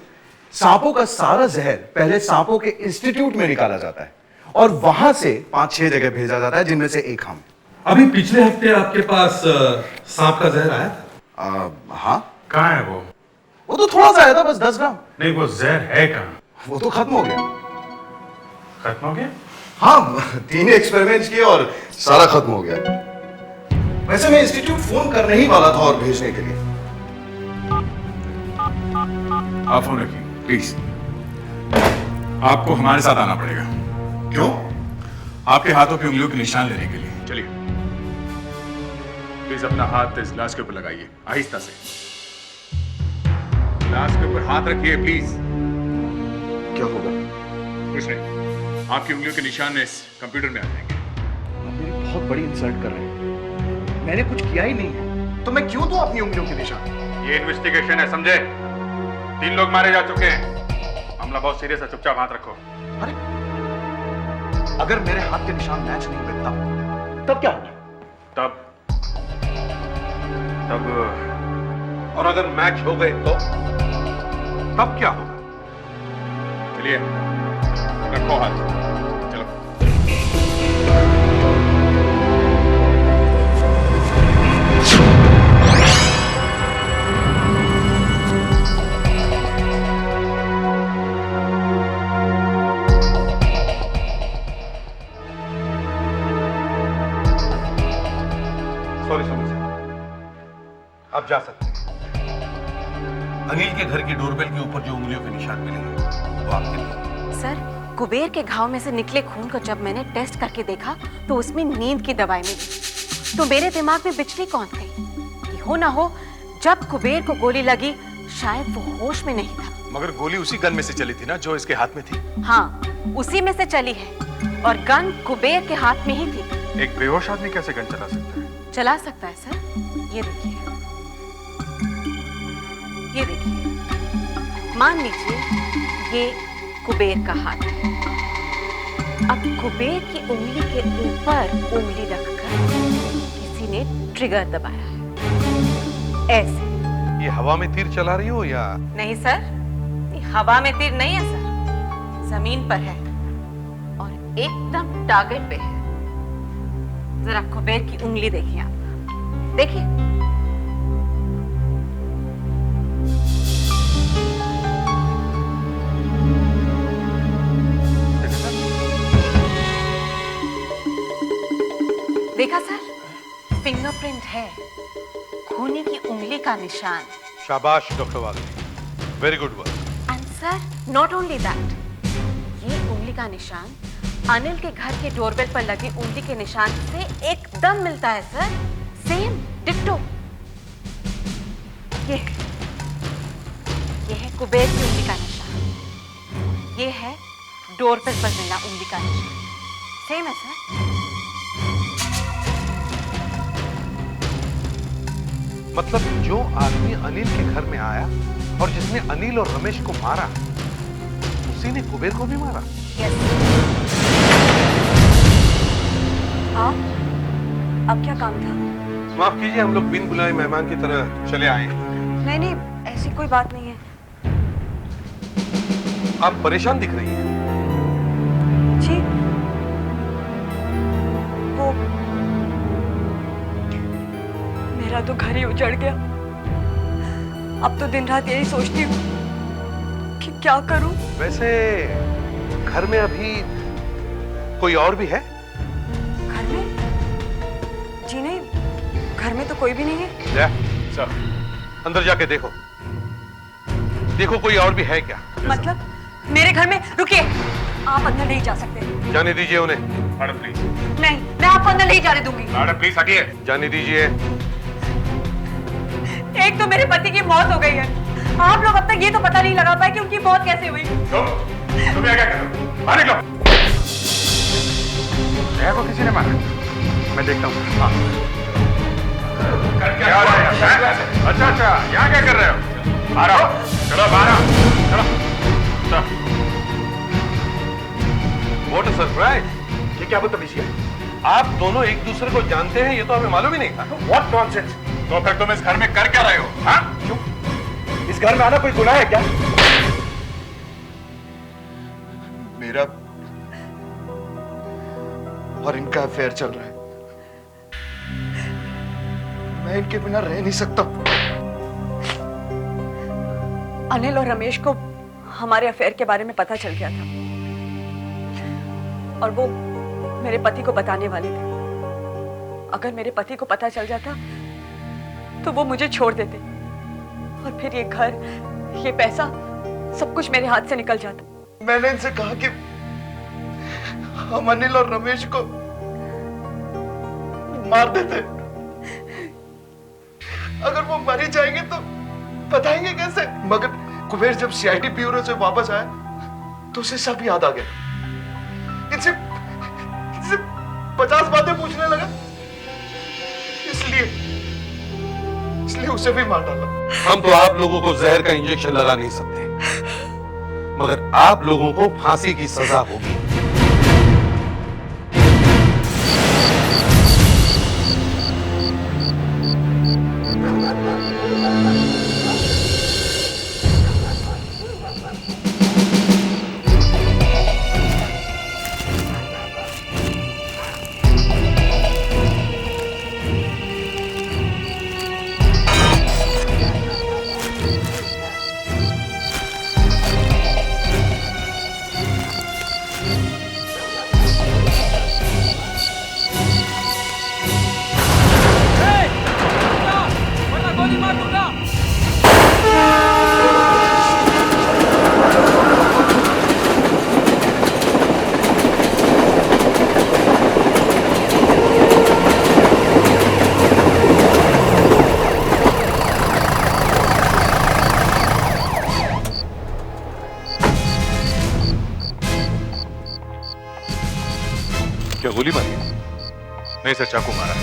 सांपों का सारा जहर पहले सांपों के इंस्टीट्यूट में निकाला जाता है और वहां से 5-6 जगह भेजा जाता है, जिनमें से एक हम। अभी पिछले हफ्ते आपके पास सांप का जहर आया था? हाँ। कहाँ है वो? वो तो थोड़ा सा आया था, बस 10 ग्राम। नहीं, वो जहर है कहाँ? वो तो खत्म हो गया। खत्म हो गया? हाँ, 3 एक्सपेरिमेंट्स किए और सारा खत्म हो गया। वैसे मैं इंस्टीट्यूट फोन करने ही वाला था और भेजने के लिए। आप फोन रखिए प्लीज। आपको हमारे साथ आना पड़ेगा। क्यों? आपके हाथों की उंगलियों के निशान लेने के लिए। चलिए प्लीज अपना हाथ इस ग्लास के ऊपर लगाइए, आहिस्ता से। ग्लास के ऊपर हाथ रखिए प्लीज। क्या होगा? कुछ नहीं, आपकी उंगलियों के निशान इस कंप्यूटर में आ जाएंगे। आप मेरी बहुत बड़ी इंसल्ट कर रहे हैं। मैंने कुछ किया ही नहीं है, तो मैं क्यों दूं अपनी उंगलियों के निशान? ये इन्वेस्टिगेशन है, समझे? 3 लोग मारे जा चुके हैं। मामला बहुत सीरियस है, चुपचाप हाथ रखो। अरे, अगर मेरे हाथ के निशान मैच नहीं हुए तब क्या होगा? तब और अगर मैच हो गए तो तब क्या होगा? चलिए रखो हाथ, चलो। सॉरी सर, आप जा सकते हैं। अनिल के घर की डोरबेल के ऊपर जो उंगलियों के निशान मिले हैं वो आपके लिए। सर, कुबेर के घाव में से निकले खून को जब मैंने टेस्ट करके देखा तो उसमें नींद की दवाई मिली। तो मेरे दिमाग में बिजली कौन गई कि हो ना हो जब कुबेर को गोली लगी शायद वो होश में नहीं था। मगर गोली उसी गन में से चली थी ना जो इसके हाथ में थी? हाँ, उसी में से चली है और गन कुबेर के हाथ में ही थी। एक बेहोश आदमी कैसे गन चला सकता है? चला सकता है सर, ये देखिए, ये देखिए, मान लीजिए ये कुबेर का हाथ है। अब कुबेर की उंगली के ऊपर उंगली रखकर किसी ने ट्रिगर दबाया है, ऐसे। ये हवा में तीर चला रही हो या? नहीं सर, ये हवा में तीर नहीं है सर, जमीन पर है और एकदम टारगेट पे है। जरा कुबेर की उंगली देखिए आप, देखिए। देखा सर, फिंगरप्रिंट है, खूनी की उंगली का निशान। शाबाश डॉक्टर वाले, very good work. And sir, not only that, ये उंगली का निशान अनिल के घर के डोरबेल पर लगी उंगली के निशान से एकदम मिलता है सर, सेम डिट्टो। ये है कुबेर की उंगली का निशान, ये है डोरबेल पर मिला उंगली का निशान, सेम है सर। मतलब जो आदमी अनिल के घर में आया और जिसने अनिल और रमेश को मारा, उसी ने कुबेर को भी मारा। अब क्या काम था? माफ कीजिए, हम लोग बिन बुलाए मेहमान की तरह चले आए। नहीं नहीं, ऐसी कोई बात नहीं है। आप परेशान दिख रही हैं। जी, वो मेरा तो घर ही उजड़ गया। अब तो दिन रात यही सोचती हूँ कि क्या करूं। वैसे घर में अभी कोई और भी है? घर में? जी नहीं, घर में तो कोई भी नहीं है। जा, सर, अंदर जाके देखो, देखो कोई और भी है क्या। मतलब मेरे घर में? रुकिए, आप अंदर नहीं जा सकते। जाने दीजिए उन्हें। Madam please. नहीं, मैं आपको अंदर नहीं जाने दूंगी। मैडम प्लीज हटिए। जाने दीजिए। एक तो मेरे पति की मौत हो गई है, आप लोग अब तक ये तो पता नहीं लगा पाए कि उनकी मौत कैसे हुई। तुम क्या कर रहे हो? बाहर निकलो। जया को किसी ने मारा? मैं देखता हूँ। हाँ। क्या हो रहा है? अच्छा अच्छा, यहाँ क्या कर रहे हो? आ रहा हो। चलो बाहर आओ। चलो। What a surprise! ये क्या बदतमीजी है? आप दोनों एक दूसरे को जानते हैं, ये तो हमें मालूम ही नहीं था। What nonsense! तो फिर तुम इस घर में कर क्या रहे हो? हाँ? क्यों? इस घर में आना कोई गुनाह है क्या? मेरा और इनका अफेयर चल रहा है। मैं इनके बिना रह नहीं सकता। अनिल और रमेश को हमारे अफेयर के बारे में पता चल गया था और वो मेरे पति को बताने वाले थे। अगर मेरे पति को पता चल जाता तो वो मुझे छोड़ देते और फिर ये घर, ये पैसा, सब कुछ मेरे हाथ से निकल जाता। मैंने इनसे कहा कि हम अनिल और रमेश को मार देते। अगर वो मर ही जाएंगे तो बताएंगे कैसे? मगर कुबेर जब सीआईडी ब्यूरो से वापस आया तो उसे सब याद आ गया। इनसे 50 बातें पूछने लगा, इसलिए उसे भी मार डाला। हम तो आप लोगों को जहर का इंजेक्शन लगा नहीं सकते, मगर आप लोगों को फांसी की सजा होगी। क्या गोली मारी? नहीं सर, चाकू मारा है।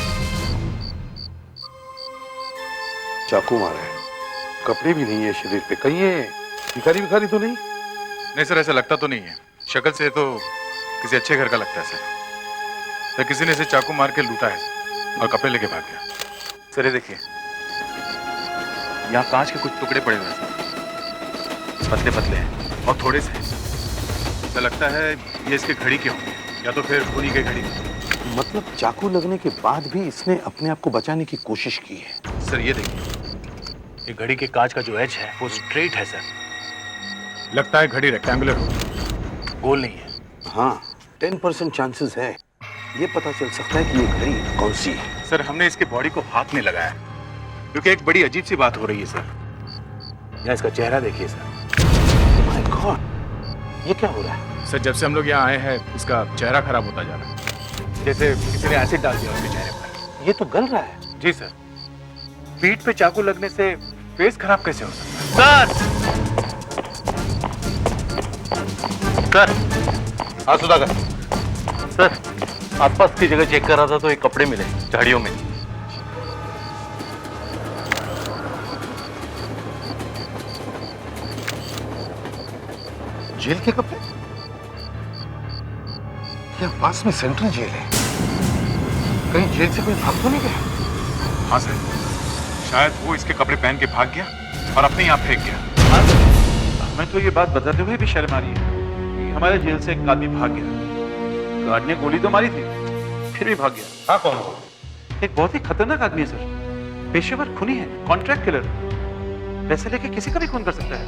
चाकू मारा है? कपड़े भी नहीं है शरीर पे, कहीं ये भिखारी विखारी तो नहीं? नहीं सर, ऐसा लगता तो नहीं है। शक्ल से तो किसी अच्छे घर का लगता है सर। तो किसी ने इसे चाकू मार के लूटा है और कपड़े लेके भाग गया। सर ये देखिए, यहाँ कांच के कुछ टुकड़े पड़े हुए हैं, पतले पतले हैं और थोड़े से। ऐसा लगता है ये इसके घड़ी के होंगे या तो फिर खूनी के घड़ी। मतलब चाकू लगने के बाद भी इसने अपने आप को बचाने की कोशिश की है। सर ये देखिए, ये घड़ी के कांच का जो एज है वो स्ट्रेट है सर। लगता है घड़ी रेक्टेंगुलर हो, गोल नहीं है। हाँ, 10% चांसेस है। ये पता चल सकता है कि ये घड़ी कौन सी है। सर हमने इसके बॉडी को हाथ में लगाया क्योंकि एक बड़ी अजीब सी बात हो रही है सर। यहाँ इसका चेहरा देखिए सर। माय गॉड, ये क्या हो रहा है? सर जब से हम लोग यहाँ आए हैं इसका चेहरा खराब होता जा रहा है, जैसे किसी ने एसिड डाल दिया उसके चेहरे पर। ये तो गल रहा है। जी सर। पीठ पे चाकू लगने से फेस खराब कैसे हो सकता है? सर हाँ सुधाकर। सर आसपास की जगह चेक कर रहा था तो एक कपड़े मिले झाड़ियों में। जेल के कपड़े? यह पास में सेंट्रल जेल है। कहीं जेल से कोई भाग तो नहीं गया? हाँ सर, शायद वो इसके कपड़े पहन के भाग गया और अपने यहाँ फेंक गया। हमें तो ये बात बताते हुए भी शर्म आ रही है कि हमारे जेल से एक आदमी भाग गया। गार्ड ने गोली तो मारी थी, फिर भी भाग गया। हाँ, कौन हो? एक बहुत ही खतरनाक आदमी है सर, पेशेवर खूनी है, कॉन्ट्रैक्ट किलर। पैसे लेके किसी का भी खून कर सकता है।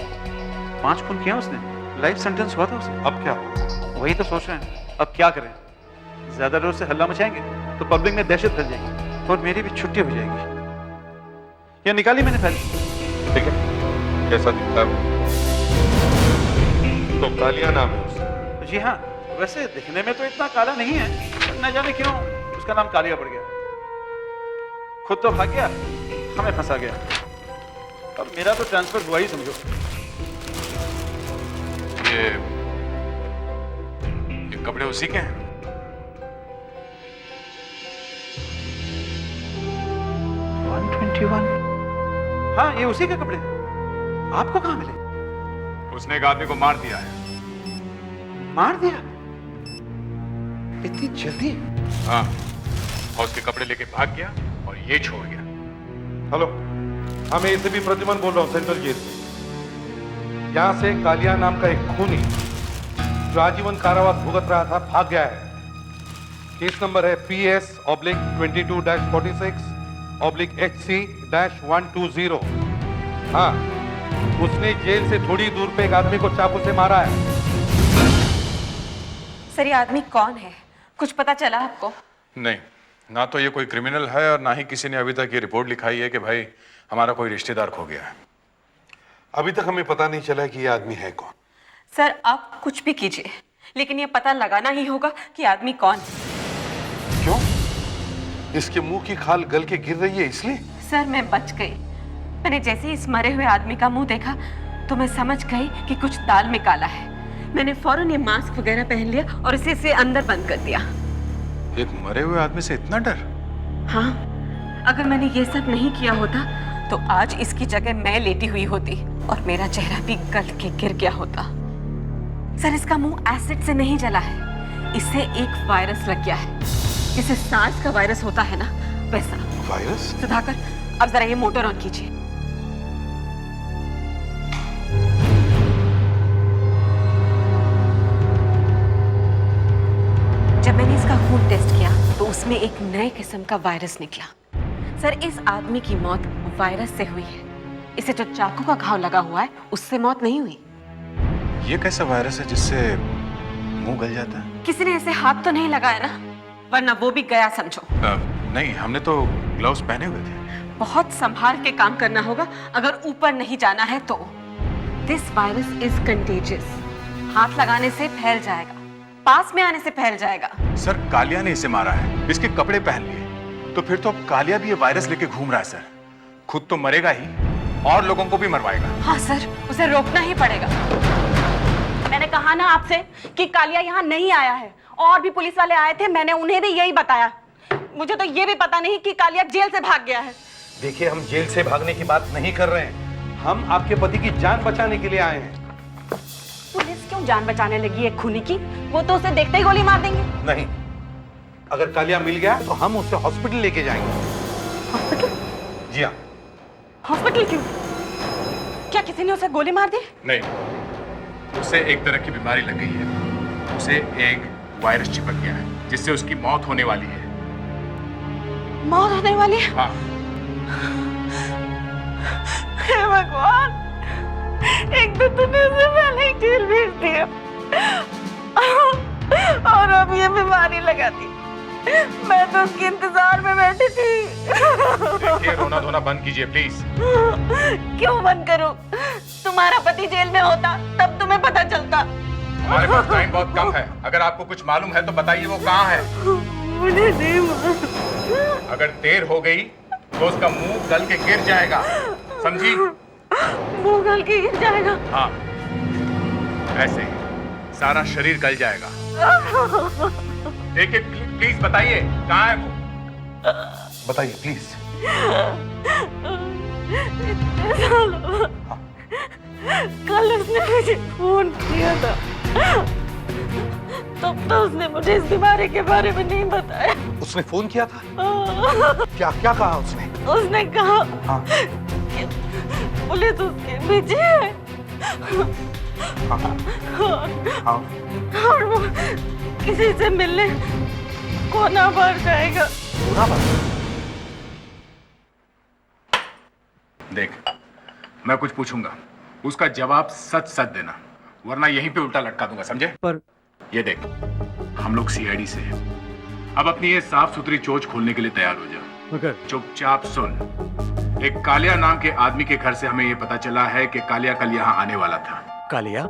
5 खून किया उसने, लाइफ सेंटेंस हुआ था उसे। अब क्या होगा? वही तो सोच रहे हैं, अब क्या करें। ज्यादा जोर से हल्ला मचाएंगे तो पब्लिक में दहशत फैल जाएगी और मेरी भी छुट्टी हो जाएगी। ये निकाली मैंने फाइल। ठीक है, कैसा दिखता है? तो कालिया नाम है उसका। जी हाँ, वैसे दिखने में तो इतना काला नहीं है, न जाने क्यों उसका नाम कालिया पड़ गया। खुद तो भाग गया, हमें फंसा गया। अब मेरा तो ट्रांसफर हुआ ही समझो। ये कपड़े उसी के हैं? हाँ, ये उसी के कपड़े। आपको कहाँ मिले? उसने एक आदमी को मार दिया है। मार दिया? इतनी जल्दी? हाँ, और उसके कपड़े लेके भाग गया और ये छोड़ गया। हेलो, हाँ, मैं एसीपी प्रद्युमन बोल रहा हूँ सेंट्रल जेल से। यहाँ से कालिया नाम का एक खूनी जो आजीवन कारावास भुगत रहा था भाग गया है। केस नंबर है PS/22-46/HC-120। हाँ, उसने जेल से थोड़ी दूर पे एक आदमी को चाकू से मारा है। सर, ये आदमी कौन है? कुछ पता चला आपको? नहीं, ना तो ये कोई क्रिमिनल है और ना ही किसी ने अभी तक ये रिपोर्ट लिखाई है कि भाई हमारा कोई रिश्तेदार खो गया है। अभी तक हमें पता नहीं चला कि ये आदमी है कौन। सर, आप कुछ भी कीजिए, लेकिन ये पता लगाना ही होगा कि आदमी कौन है। क्यों? इसके मुंह की खाल गल के गिर रही है इसलिए? सर, मैं बच गई। मैंने जैसे ही इस मरे हुए आदमी का मुंह देखा तो मैं समझ गई कि कुछ दाल में काला है। मैंने फौरन ये मास्क वगैरह पहन लिया और इसे अंदर बंद कर दिया। एक मरे हुए आदमी से इतना डर? हाँ, अगर मैंने ये सब नहीं किया होता तो आज इसकी जगह मैं लेटी हुई होती और मेरा चेहरा भी गल के गिर गया होता। सर, इसका मुंह एसिड से नहीं जला है, इससे एक वायरस लग गया है। जैसे सार्स का वायरस होता है ना, वैसा वायरस। सुधाकर, अब जरा ये मोटर ऑन कीजिए। जब मैंने इसका खून टेस्ट किया तो उसमें एक नए किस्म का वायरस निकला। सर, इस आदमी की मौत वायरस से हुई है। इसे जो चाकू का घाव लगा हुआ है उससे मौत नहीं हुई। ये कैसा वायरस है जिससे मुंह गल जाता है? किसी ने ऐसे हाथ तो नहीं लगाया ना, वरना वो भी गया समझो। नहीं, हमने तो ग्लव्स पहने हुए थे। बहुत संभाल के काम करना होगा अगर ऊपर नहीं जाना है तो। This virus is contagious. हाथ लगाने से फैल जाएगा, पास में आने से फैल जाएगा। सर, कालिया ने इसे मारा है, इसके कपड़े पहन लिए, तो फिर तो कालिया भी ये वायरस लेके घूम रहा है। सर, खुद तो मरेगा ही और लोगों को भी मरवाएगा। हाँ सर, उसे रोकना ही पड़ेगा। मैंने कहा ना आपसे कि कालिया यहाँ नहीं आया है, और भी पुलिस वाले आए थे, मैंने उन्हें भी यही बताया। मुझे तो ये भी पता नहीं कि कालिया जेल से भाग गया है। देखिए, हम जेल से भागने की बात नहीं कर रहे हैं, हम आपके पति की जान बचाने के लिए आए हैं। पुलिस क्यों जान बचाने लगी है खूनी की? वो तो उसे देखते ही गोली मार देंगे। नहीं, अगर कालिया मिल गया तो हम उसे हॉस्पिटल लेके जाएंगे। हॉस्पिटल? जी हाँ। हॉस्पिटल क्यों? क्या किसी ने उसे गोली मार दी? नहीं, उसे एक तरह की बीमारी लग गई है। उसे एक वायरस चिपक गया है जिससे उसकी मौत होने वाली है। मौत होने वाली है? हाँ। हे भगवान, एक तो तूने उसे पहले ही जेल भेज दिया और अब ये बीमारी लगा दी। मैं तो उसके इंतजार में बैठी थी। देखिए, रोना धोना बंद कीजिए प्लीज। क्यों बंद करूं? तुम्हारा पति जेल में होता तब तुम्हें पता चलता। हमारे पास टाइम बहुत कम है, अगर आपको कुछ मालूम है तो बताइए वो कहाँ है। मुझे नहीं मालूम। अगर देर हो गई तो उसका मुंह गल के गिर जाएगा, समझी? मुंह गल के गिर जाएगा? हाँ, ऐसे ही सारा शरीर गल जाएगा। देखिए, प्लीज बताइए कहाँ है वो? बताइए प्लीज। कल उसने मुझे फोन किया था, तब तो उसने मुझे इस बीमारी के बारे में नहीं बताया। उसने फोन किया था? क्या क्या कहा उसने? उसने कहा कि पुलिस उसके पीछे है और वो किसी से मिलने कोना बार जाएगा। कोना बार? देख, मैं कुछ पूछूंगा, उसका जवाब सच सच देना, वरना यहीं पे उल्टा लटका दूंगा, समझे? पर ये देख, हम लोग सीआईडी से हैं। अब अपनी ये साफ सुथरी चोंच खोलने के लिए तैयार हो जा। मगर चुपचाप सुन। एक कालिया नाम के आदमी के घर से हमें ये पता चला है कि कालिया कल यहाँ आने वाला था। कालिया?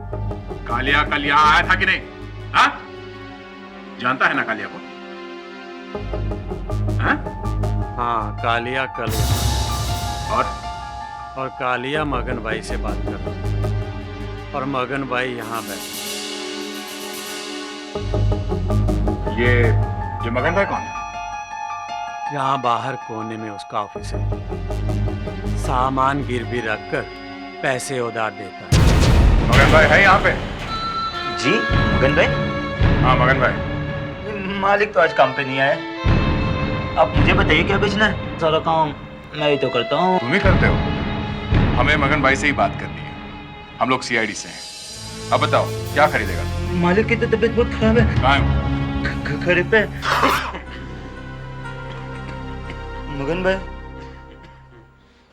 कालिया कल यहाँ आया था कि नहीं? हाँ? जानता है ना कालिया को? हाँ? हाँ, कालिया कल और कालिया मगन भाई से बात कर रहा हूं। और मगन भाई यहाँ बैठे। ये मगन भाई कौन है? यहाँ बाहर कोने में उसका ऑफिस है। सामान गिरवी रखकर पैसे उधार देता है। मगन भाई है यहाँ पे? जी मगन भाई? हाँ मगन भाई। मालिक तो आज काम पे नहीं आया। आप मुझे बताइए क्या बेचना है? सारा काम मैं ही तो करता हूँ। तुम ही करते हो? हमें मगन भाई से ही बात करनी है। हम लोग सीआईडी से हैं। अब बताओ क्या खरीदेगा? मालिक की तो तबीयत बहुत खराब है। कहाँ है? घर पे। मगन भाई,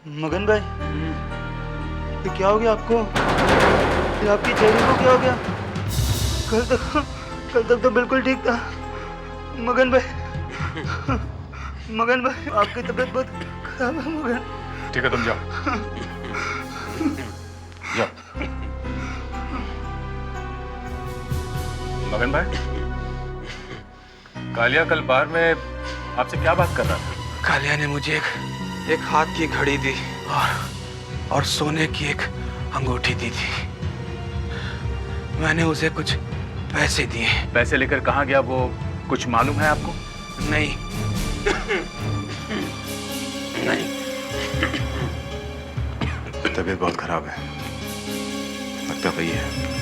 मगन भाई, ये क्या हो गया आपको? ये आपकी चेहरे को क्या हो गया? कल तक तो बिल्कुल ठीक था। मगन भाई, मगन भाई, आपकी तबीयत बहुत खराब है मगन। ठीक है, तुम जाओ। जाओ। मगन भाई, कालिया कल बार में आपसे क्या बात कर रहा था? कालिया ने मुझे एक हाथ की घड़ी दी और सोने की एक अंगूठी दी थी। मैंने उसे कुछ पैसे दिए। पैसे लेकर कहाँ गया वो कुछ मालूम है आपको? नहीं नहीं। तबीयत बहुत खराब है, लगता वही है।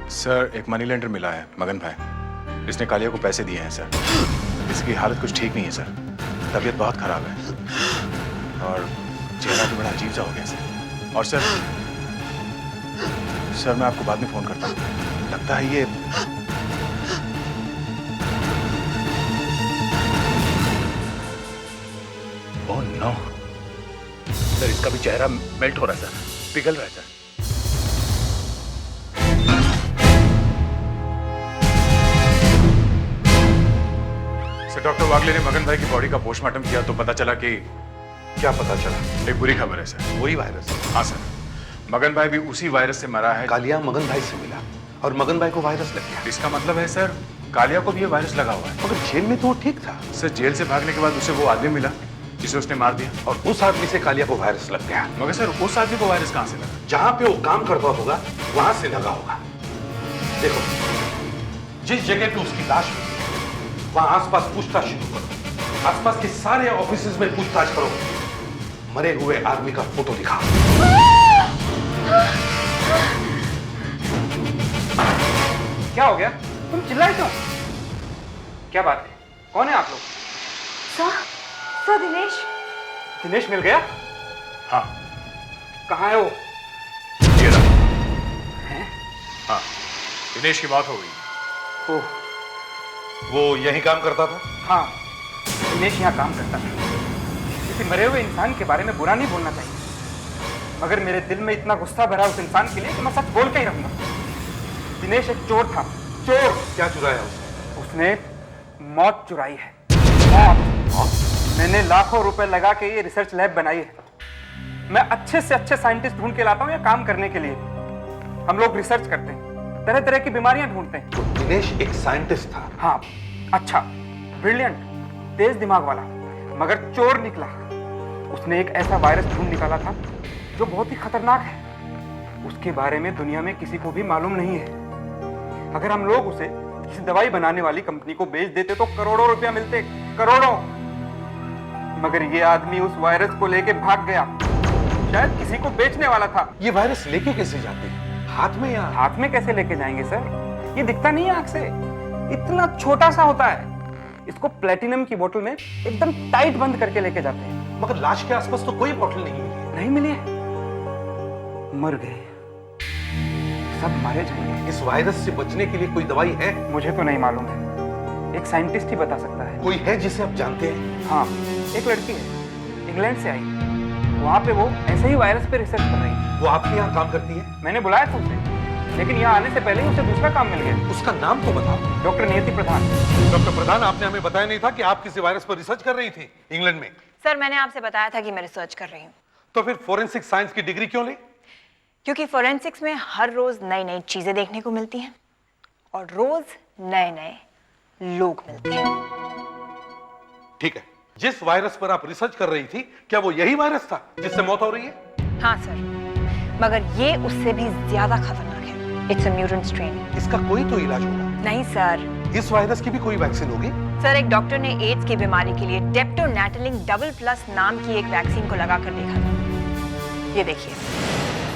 सर, एक मनी लेंडर मिला है, मगन भाई। इसने कालिया को पैसे दिए हैं सर। इसकी हालत कुछ ठीक नहीं है सर, तबीयत बहुत खराब है और चेहरा भी बड़ा अजीब सा हो गया सर। और सर मैं आपको बाद में फोन करता हूँ। लगता है ये ओह नो सर, इसका भी चेहरा मेल्ट हो रहा है सर, पिघल रहा है सर। डॉक्टर वागले ने मगन भाई की बॉडी का पोस्टमार्टम किया तो पता चला कि क्या पता चला? एक बुरी खबर है सर। वही वायरस? हाँ सर, मगन भाई भी उसी वायरस से मरा है। कालिया मगन भाई से मिला और मगन भाई को वायरस लग गया। इसका मतलब है सर कालिया को भी ये वायरस लगा हुआ है। मगर जेल में तो वो ठीक था। सर जेल से भागने के बाद उसे वो आदमी मिला जिसे उसने मार दिया और उस आदमी से कालिया को वायरस लग गया। मगर सर उस आदमी को वायरस कहाँ से लगा? जहां पे वो काम करता होगा वहां से लगा होगा। देखो, जिस जगह पे उसकी लाश हुई वहां आसपास पूछताछ शुरू करो। आसपास के सारे ऑफिसेज में पूछताछ करो। मरे हुए आदमी का फोटो दिखाओ। क्या हो गया? तुम चिल्लाए क्यों? क्या बात है? कौन है आप लोग? सर दिनेश। दिनेश मिल गया? हाँ। कहाँ है वो? ये रहा। हाँ, दिनेश की बात हो गई। ओह, वो यहीं काम करता था? हाँ, दिनेश यहाँ काम करता था। किसी मरे हुए इंसान के बारे में बुरा नहीं बोलना चाहिए, मगर मेरे दिल में इतना गुस्सा भरा उस इंसान के लिए कि मैं सच बोल के ही रहूंगा। दिनेश एक चोर था। चोर। क्या चुराया उसने? मौत चुराई है। मौत। मैंने लाखों रुपए लगा के ये रिसर्च लैब बनाई है। मैं अच्छे से अच्छे साइंटिस्ट ढूंढ के लाता हूँ यहाँ काम करने के लिए। हम लोग रिसर्च करते हैं, तरह तरह की बीमारियां ढूंढते हैं। तो दिनेश एक साइंटिस्ट था? हाँ, अच्छा, ब्रिलियंट, तेज दिमाग वाला, मगर चोर निकला। उसने एक ऐसा वायरस ढूंढ निकाला था जो बहुत ही खतरनाक है। उसके बारे में दुनिया में किसी को भी मालूम नहीं है। अगर हम लोग उसे किसी दवाई बनाने वाली कंपनी को बेच देते तो करोड़ों रुपया मिलते, करोड़ों। मगर ये आदमी उस वायरस को लेके भाग गया। शायद किसी को बेचने वाला था। ये वायरस लेके कैसे जाते हैं? हाथ में या हाथ में कैसे लेके जाएंगे सर? ये दिखता नहीं है आंख से, इतना छोटा सा होता है। इसको प्लेटिनम की बोतल में एकदम टाइट बंद करके लेके जाते हैं। मगर लाश के आसपास तो कोई बोतल नहीं मिली है। नहीं मिली है? मर गए, सब मारे जाएंगे। इस वायरस से बचने के लिए कोई दवाई है? मुझे तो नहीं मालूम है, एक साइंटिस्ट ही बता सकता है। कोई है जिसे आप जानते हैं? हाँ, एक लड़की है, इंग्लैंड से आई। वहाँ पे वो ऐसे ही वायरस पे रिसर्च कर रही है। वो आपके यहाँ काम करती है? मैंने बुलाया था उसे, लेकिन यहाँ आने से पहले ही उसे दूसरा काम मिल गया। उसका नाम तो बताओ। डॉक्टर नियति प्रधान। डॉक्टर प्रधान, आपने हमें बताया नहीं था कि आप किसी वायरस पर रिसर्च कर रही थी इंग्लैंड में? सर, मैंने आपसे बताया था कि मैं रिसर्च कर रही हूँ। तो फिर फोरेंसिक साइंस की डिग्री क्यों ली? क्योंकि फोरेंसिक्स में हर रोज नई नई चीजें देखने को मिलती हैं और रोज नए नए लोग मिलते हैं। ठीक है, जिस वायरस पर आप रिसर्च कर रही थी, क्या वो यही वायरस था जिससे मौत हो रही है? हाँ सर, मगर ये उससे भी ज्यादा खतरनाक है। It's a mutant strain. इसका कोई तो इलाज होगा। नहीं सर। इस वायरस की भी कोई वैक्सीन होगी? सर, एक डॉक्टर ने एड्स की बीमारी के लिए डेप्टोनैटलिंग डबल प्लस नाम की एक वैक्सीन को लगाकर देखा था। ये देखिए,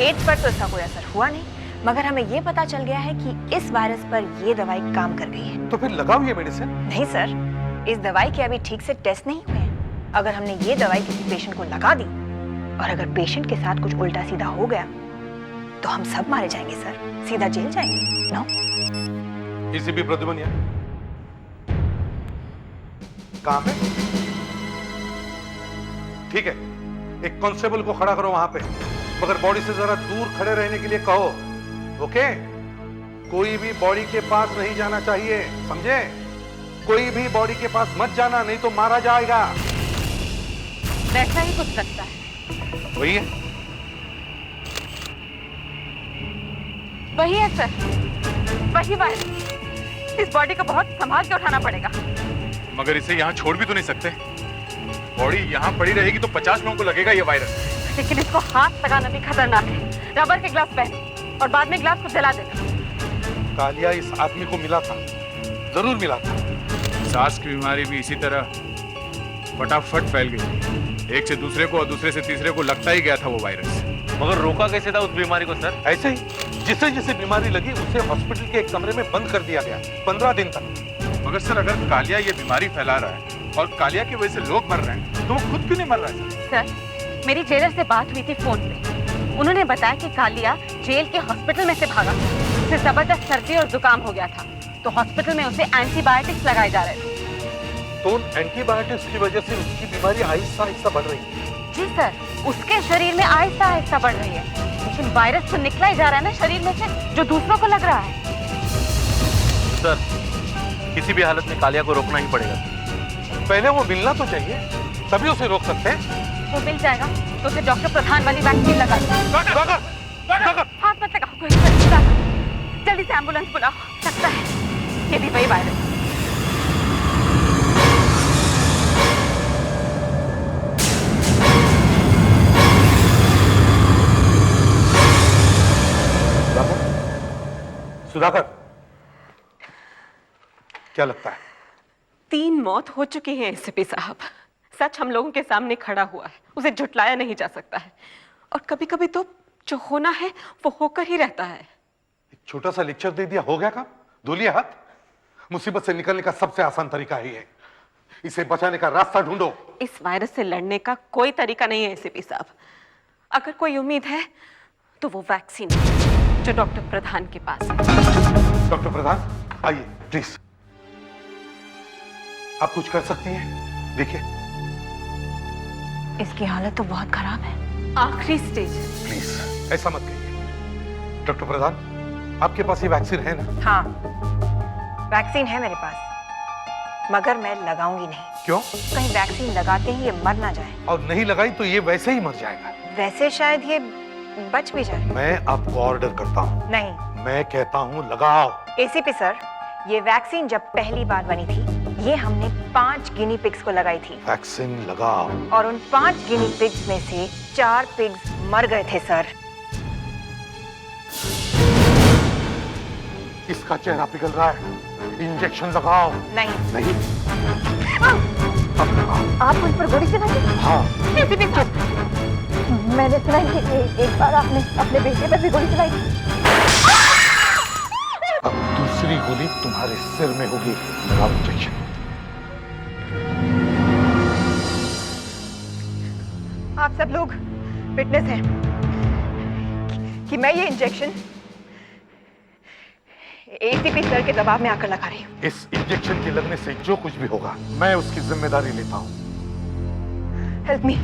एड्स पर तो इसका कोई असर हुआ नहीं, मगर हमें ये पता चल गया है कि इस वायरस पर ये दवाई काम कर गई है। तो फिर लगाओ ये मेडिसिन। नहीं सर, इस दवाई के अभी ठीक से टेस्ट नहीं हुए हैं। अगर हमने ये दवाई किसी पेशेंट को लगा दी और अगर पेशेंट के साथ कुछ उल्टा सीधा हो गया तो हम सब मारे जाएंगे सर, सीधा जेल जाएंगे। नो? एसीपी प्रद्युमन कहाँ पे? ठीक है, एक कांस्टेबल को खड़ा करो वहां पे, मगर बॉडी से जरा दूर खड़े रहने के लिए कहो। ओके? कोई भी बॉडी के पास नहीं जाना चाहिए, समझे? कोई भी बॉडी के पास मत जाना, नहीं तो मारा जाएगा। वैसा ही कुछ लगता है। वही है? वही है सर, वही वायरस। इस बॉडी को बहुत संभाल के उठाना पड़ेगा। मगर इसे यहाँ छोड़ भी तो नहीं सकते। बॉडी यहाँ पड़ी रहेगी तो 50 लोगों को लगेगा ये वायरस। लेकिन इसको हाथ लगाना भी खतरनाक है। रबर के ग्लव्स पहन और बाद में ग्लव्स को जला देना। कालिया इस आदमी को मिला था, जरूर मिला था। सांस की बीमारी भी इसी तरह फटाफट फैल गई। एक से दूसरे को और दूसरे से तीसरे को लगता ही गया था वो वायरस। मगर रोका कैसे था उस बीमारी को सर? ऐसे ही, जिसे जिसे बीमारी लगी उसे हॉस्पिटल के एक कमरे में बंद कर दिया गया 15 दिन तक। मगर सर, अगर कालिया ये बीमारी फैला रहा है और कालिया की वजह से लोग मर रहे हैं, तो वो खुद क्यों नहीं मर रहा है? सर, मेरी जेलर से बात हुई थी फोन पे। उन्होंने बताया कि कालिया जेल के हॉस्पिटल में से भागा। उसे जबरदस्त सर्दी और जुकाम हो गया था, तो हॉस्पिटल में उसे एंटीबायोटिक्स लगाए जा रहे थे। तो एंटीबायोटिक्स की वजह से उसकी बीमारी आहिस्ता आहिस्ता बढ़ रही है? जी सर, उसके शरीर में आहिस्ता आहिस्ता बढ़ रही है, लेकिन वायरस तो निकला ही जा रहा है ना शरीर में से, जो दूसरों को लग रहा है। सर, किसी भी हालत में कालिया को रोकना ही पड़ेगा। पहले वो मिलना तो चाहिए, तभी उसे रोक सकते हैं। वो मिल जाएगा तो उसे डॉक्टर प्रधान वाली वैक्सीन लगा दो। हाथ मत लगाओ, कोई जल्दी से एम्बुलेंस बुलाओ। लगता है ये भी वही वायरस। सुधाकर, क्या लगता है? 3 मौत हो चुकी है एसीपी साहब। सच हम लोगों के सामने खड़ा हुआ है, उसे झुटलाया नहीं जा सकता है। और कभी कभी तो जो होना है वो होकर ही रहता है। एक छोटा सा लेक्चर दे दिया, हो गया काम? धो लिया हाथ? मुसीबत से निकलने का सबसे आसान तरीका है ये। इसे बचाने का रास्ता ढूंढो। इस वायरस से लड़ने का कोई तरीका नहीं है एसीपी साहब। अगर कोई उम्मीद है तो वो वैक्सीन जो डॉक्टर प्रधान के पास है। डॉक्टर प्रधान, आइए प्लीज। आप कुछ कर सकती हैं? देखिए, इसकी हालत तो बहुत खराब है, आखिरी स्टेज। प्लीज ऐसा मत कहिए। डॉक्टर प्रधान, आपके पास ये वैक्सीन है ना? हाँ, वैक्सीन है मेरे पास, मगर मैं लगाऊंगी नहीं। क्यों? कहीं वैक्सीन लगाते ही ये मर ना जाए। और नहीं लगाई तो ये वैसे ही मर जाएगा। वैसे शायद ये बच भी जाए। मैं आपको ऑर्डर करता हूँ। नहीं, मैं कहता हूँ लगाओ। एसीपी सर, ये वैक्सीन जब पहली बार बनी थी, ये हमने 5 गिनी पिग्स को लगाई थी। वैक्सीन लगाओ। और उन 5 गिनी पिग्स में से 4 पिग्स मर गए थे सर। इसका चेहरा पिघल रहा है, इंजेक्शन लगाओ। नहीं। नहीं? आप उन पर गोली चलाएंगे? हाँ। एसीपी साहब, मैंने सुना है कि एक बार आपने अपने बेटे पर भी गोली चलाई थी। अब दूसरी गोली तुम्हारे सिर में होगी। इंजेक्शन। आप सब लोग विटनेस हैं कि मैं ये इंजेक्शन एसीपी सर के दबाव में आकर लगा रही हूँ। इस इंजेक्शन के लगने से जो कुछ भी होगा मैं उसकी जिम्मेदारी लेता हूँ। Help me.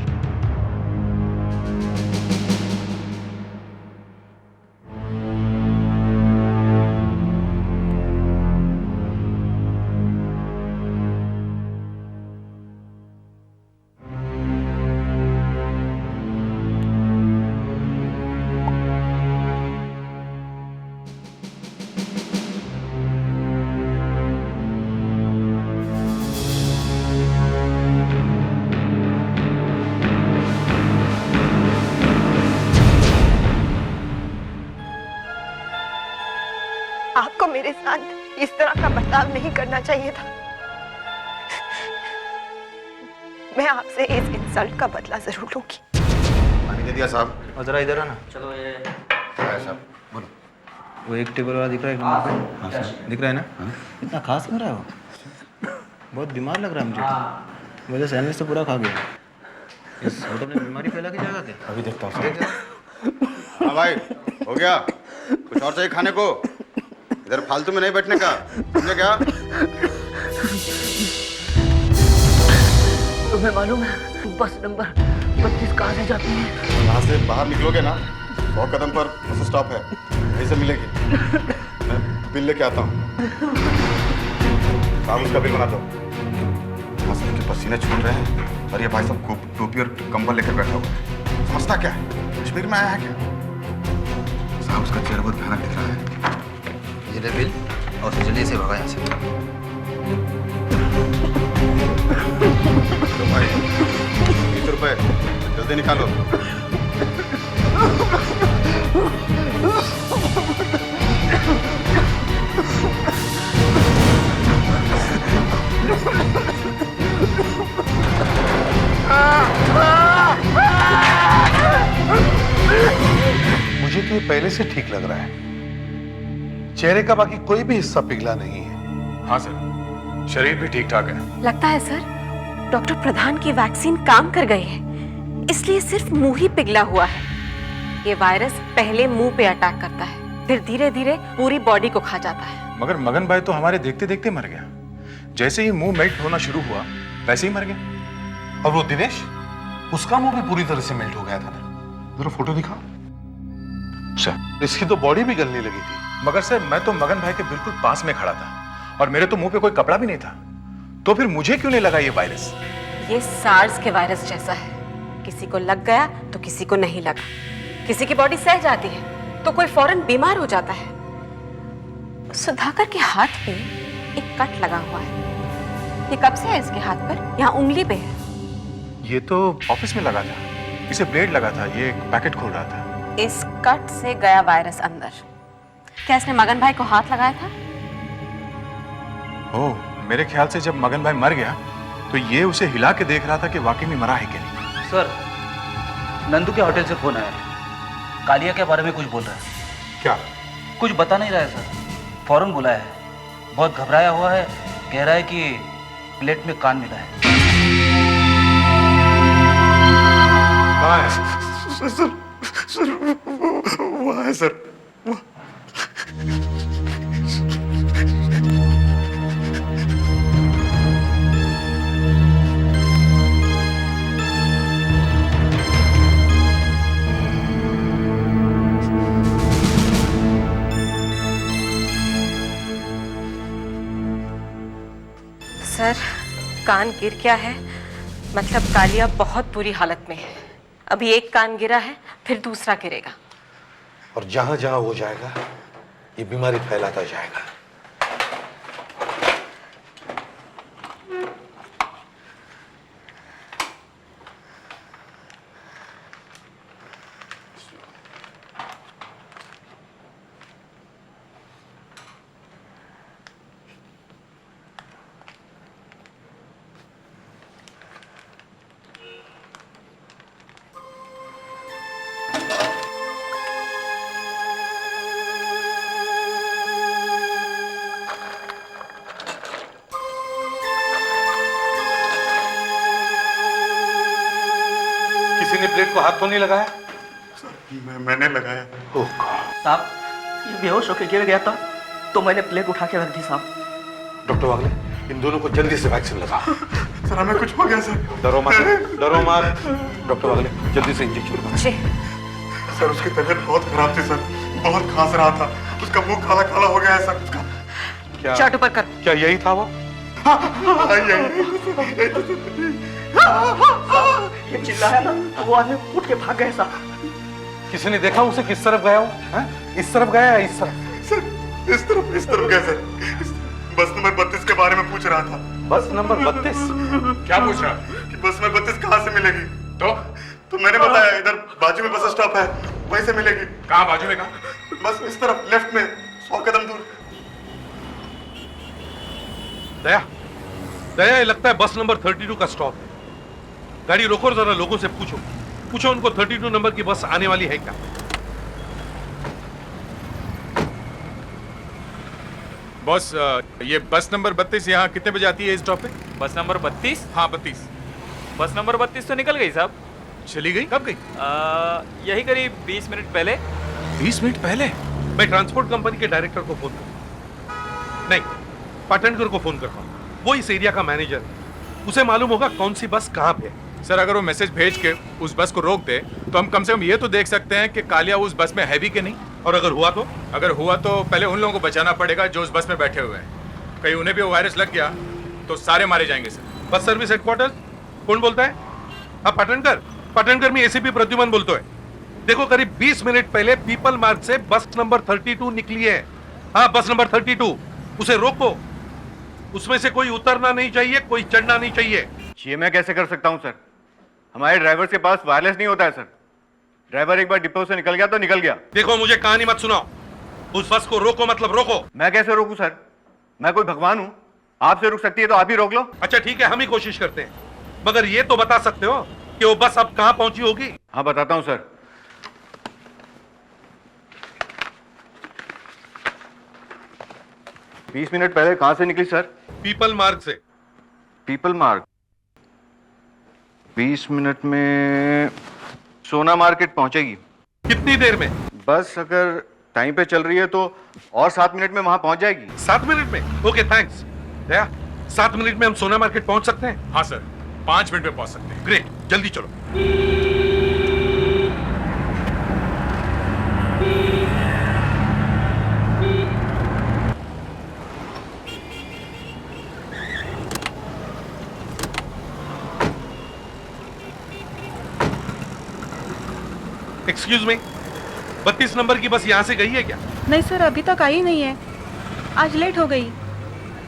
आपको मेरे साथ इस तरह का बर्ताव नहीं करना चाहिए था। मैं आपसे इस इंसल्ट का बदला जरूर लूंगी। पानी दे दिया साहब। और जरा इधर आना। चलो ये साहब बोलो। वो एक टेबल वाला दिख रहा है एक नंबर पे? हाँ सर। दिख रहा है ना? हाँ। इतना खास क्यों रहा है वो? बहुत बीमार लग रहा है मुझे तो। मुझे सैंडविच तो पूरा खा गया। इस होटल में बीमारी फैला के जाएगा क्या? अभी देखता हूँ। हाँ भाई हो गया। कुछ और चाहिए खाने को? इधर फालतू में नहीं बैठने का, समझे क्या? तुम्हें मालूम है बस नंबर 32 कहाँ से जाती है? यहाँ से बाहर निकलोगे ना 100 कदम पर बस स्टॉप है, वहीं से मिलेगी। मैं बिल लेके आता हूँ। साहब उसका बिल बना दो। मौसम के पसीने छूट रहे हैं और ये भाई साहब टोपी और कंबल लेकर बैठा हुआ है। समझता क्या है? कश्मीर में आया है क्या? साहब उसका चेहरा बहुत भयानक दिख रहा है। ये ले बिल और जल्दी से भगा यहाँ से। तो भाई 20 रुपए जल्दी निकालो। मुझे तो ये पहले से ठीक लग रहा है। चेहरे का बाकी कोई भी हिस्सा पिघला नहीं है। हाँ सर, शरीर भी ठीक ठाक है। लगता है सर डॉक्टर प्रधान की वैक्सीन काम कर गई है, इसलिए सिर्फ मुंह ही पिघला हुआ है। ये वायरस पहले मुंह पे अटैक करता है, फिर धीरे धीरे पूरी बॉडी को खा जाता है। मगर मगन भाई तो हमारे देखते देखते मर गया। जैसे ही मुंह मेल्ट होना शुरू हुआ वैसे ही मर गया। और वो दिनेश, उसका मुंह भी पूरी तरह से मेल्ट हो गया था ना। जरा फोटो दिखाओ। सर इसकी तो बॉडी भी गलने लगी थी। मगर सर मैं तो मगन भाई के बिल्कुल पास में खड़ा था और मेरे तो मुंह पे कोई कपड़ा भी नहीं था, तो फिर मुझे क्यों नहीं लगा ये वायरस? ये सार्स के वायरस जैसा है, किसी को लग गया तो किसी को नहीं लगा। किसी की बॉडी सह जाती है तो कोई फौरन बीमार हो जाता है। सुधाकर के हाथ पे एक कट लगा हुआ है। ये कब से है इसके हाथ पर? यहाँ उंगली पे है। ये तो ऑफिस में लगा था, इसे ब्लेड लगा था, ये एक पैकेट खोल रहा था। इस कट से गया वायरस अंदर। क्या इसने मगन भाई को हाथ लगाया था? ओह, मेरे ख्याल से जब मगन भाई मर गया तो ये उसे हिला के देख रहा था कि वाकई में मरा है कि नहीं। सर नंदू के होटल से फोन आया, कालिया के बारे में कुछ बोल रहा है। क्या? कुछ बता नहीं रहा है सर, फौरन बुलाया है। बहुत घबराया हुआ है, कह रहा है कि प्लेट में कान मिला है। कहाँ है? सर वहाँ है सर। सर कान गिर गया है, मतलब कालिया बहुत बुरी हालत में है। अभी एक कान गिरा है, फिर दूसरा गिरेगा। और जहां जहां हो जाएगा ये बीमारी फैलाता जाएगा। किसी ने प्लेट को हाथ तो नहीं लगाया? मैंने लगाया। साहब ये बेहोश होकर गिर गया था तो मैंने प्लेट उठा के रख दी साहब। डॉक्टर वागले, इन दोनों को जल्दी से वैक्सीन लगा। सर हमें कुछ हो गया सर। डरो मत, डरो मत। डॉक्टर वागले, जल्दी से इंजेक्शन लगा। सर उसकी तबीयत बहुत खराब थी सर, बहुत खांस रहा था, उसका मुंह काला काला हो गया है सर उसका। क्या शर्ट ऊपर कर। क्या यही था वो? ये चिल्लाया ना वो आदमी उठ के भाग गए साहब। किसी ने देखा उसे किस तरफ गया हो? इस तरफ गया या इस तरफ? सर इस तरफ गया सर। बस नंबर 32 के बारे में पूछ रहा था। बस नंबर 32? क्या पूछ रहा? कि बस नंबर 32 कहाँ से मिलेगी? तो मैंने बताया इधर बाजू में बस स्टॉप है, वहीं से मिलेगी। कहाँ बाजू में? कहाँ? बस इस तरफ लेफ्ट में 100 कदम दूर। दया, दया, ये लगता है बस नंबर 32 का स्टॉप है। गाड़ी रोको और जरा लोगों से पूछो, पूछो उनको 32 नंबर की बस आने वाली है क्या? बॉस, ये बस नंबर 32 यहाँ कितने बजे आती है इस स्टॉप पे? बस नंबर 32? हाँ 32। बस नंबर 32 तो निकल गई साहब। चली गई? कब गई? यही करीब 20 मिनट पहले। 20 मिनट पहले? मैं ट्रांसपोर्ट कंपनी के डायरेक्टर को फोन करता, नहीं पाटनकर को फोन करता हूँ। वो इस एरिया का मैनेजर है, उसे मालूम होगा कौन सी बस कहाँ पे है। सर अगर वो मैसेज भेज के उस बस को रोक दे तो हम कम से कम ये तो देख सकते हैं कि कालिया उस बस में है भी कि नहीं। और अगर हुआ तो? अगर हुआ तो पहले उन लोगों को बचाना पड़ेगा जो उस बस में बैठे हुए हैं। कहीं उन्हें भी वो वायरस लग गया तो सारे मारे जाएंगे सर। बस सर्विस हेडक्वार्टर, कौन बोलता है? हाँ पाटनकर, पाटनकर में एसीपी प्रद्युमन बोलते है। देखो करीब 20 मिनट पहले पीपल मार्ग से बस नंबर 32 निकली है। हाँ बस नंबर 32, उसे रोको। उसमें से कोई उतरना नहीं चाहिए, कोई चढ़ना नहीं चाहिए। ये मैं कैसे कर सकता हूँ सर? हमारे ड्राइवर के पास वायरलेस नहीं होता है सर। ड्राइवर एक बार डिपो से निकल गया तो निकल गया। देखो मुझे कहानी मत सुनाओ, उस बस को रोको मतलब रोको। मैं कैसे रोकूं सर? मैं कोई भगवान हूँ? आपसे रुक सकती है तो आप ही रोक लो। अच्छा ठीक है, हम ही कोशिश करते हैं, मगर ये तो बता सकते हो कि वो बस अब कहाँ पहुंची होगी? हाँ बताता हूँ सर। बीस मिनट पहले कहां से निकली सर? पीपल मार्ग से। पीपल मार्ग 20 मिनट में सोना मार्केट पहुंचेगी। कितनी देर में? बस अगर टाइम पे चल रही है तो और 7 मिनट में वहां पहुंच जाएगी। 7 मिनट में? Okay thanks. दया, 7 मिनट में हम सोना मार्केट पहुंच सकते हैं? हाँ सर, 5 मिनट में पहुंच सकते हैं। ग्रेट, जल्दी चलो। एक्सक्यूज मी, 32 नंबर की बस यहाँ से गई है क्या? नहीं सर, अभी तक आई नहीं है। आज लेट हो गई।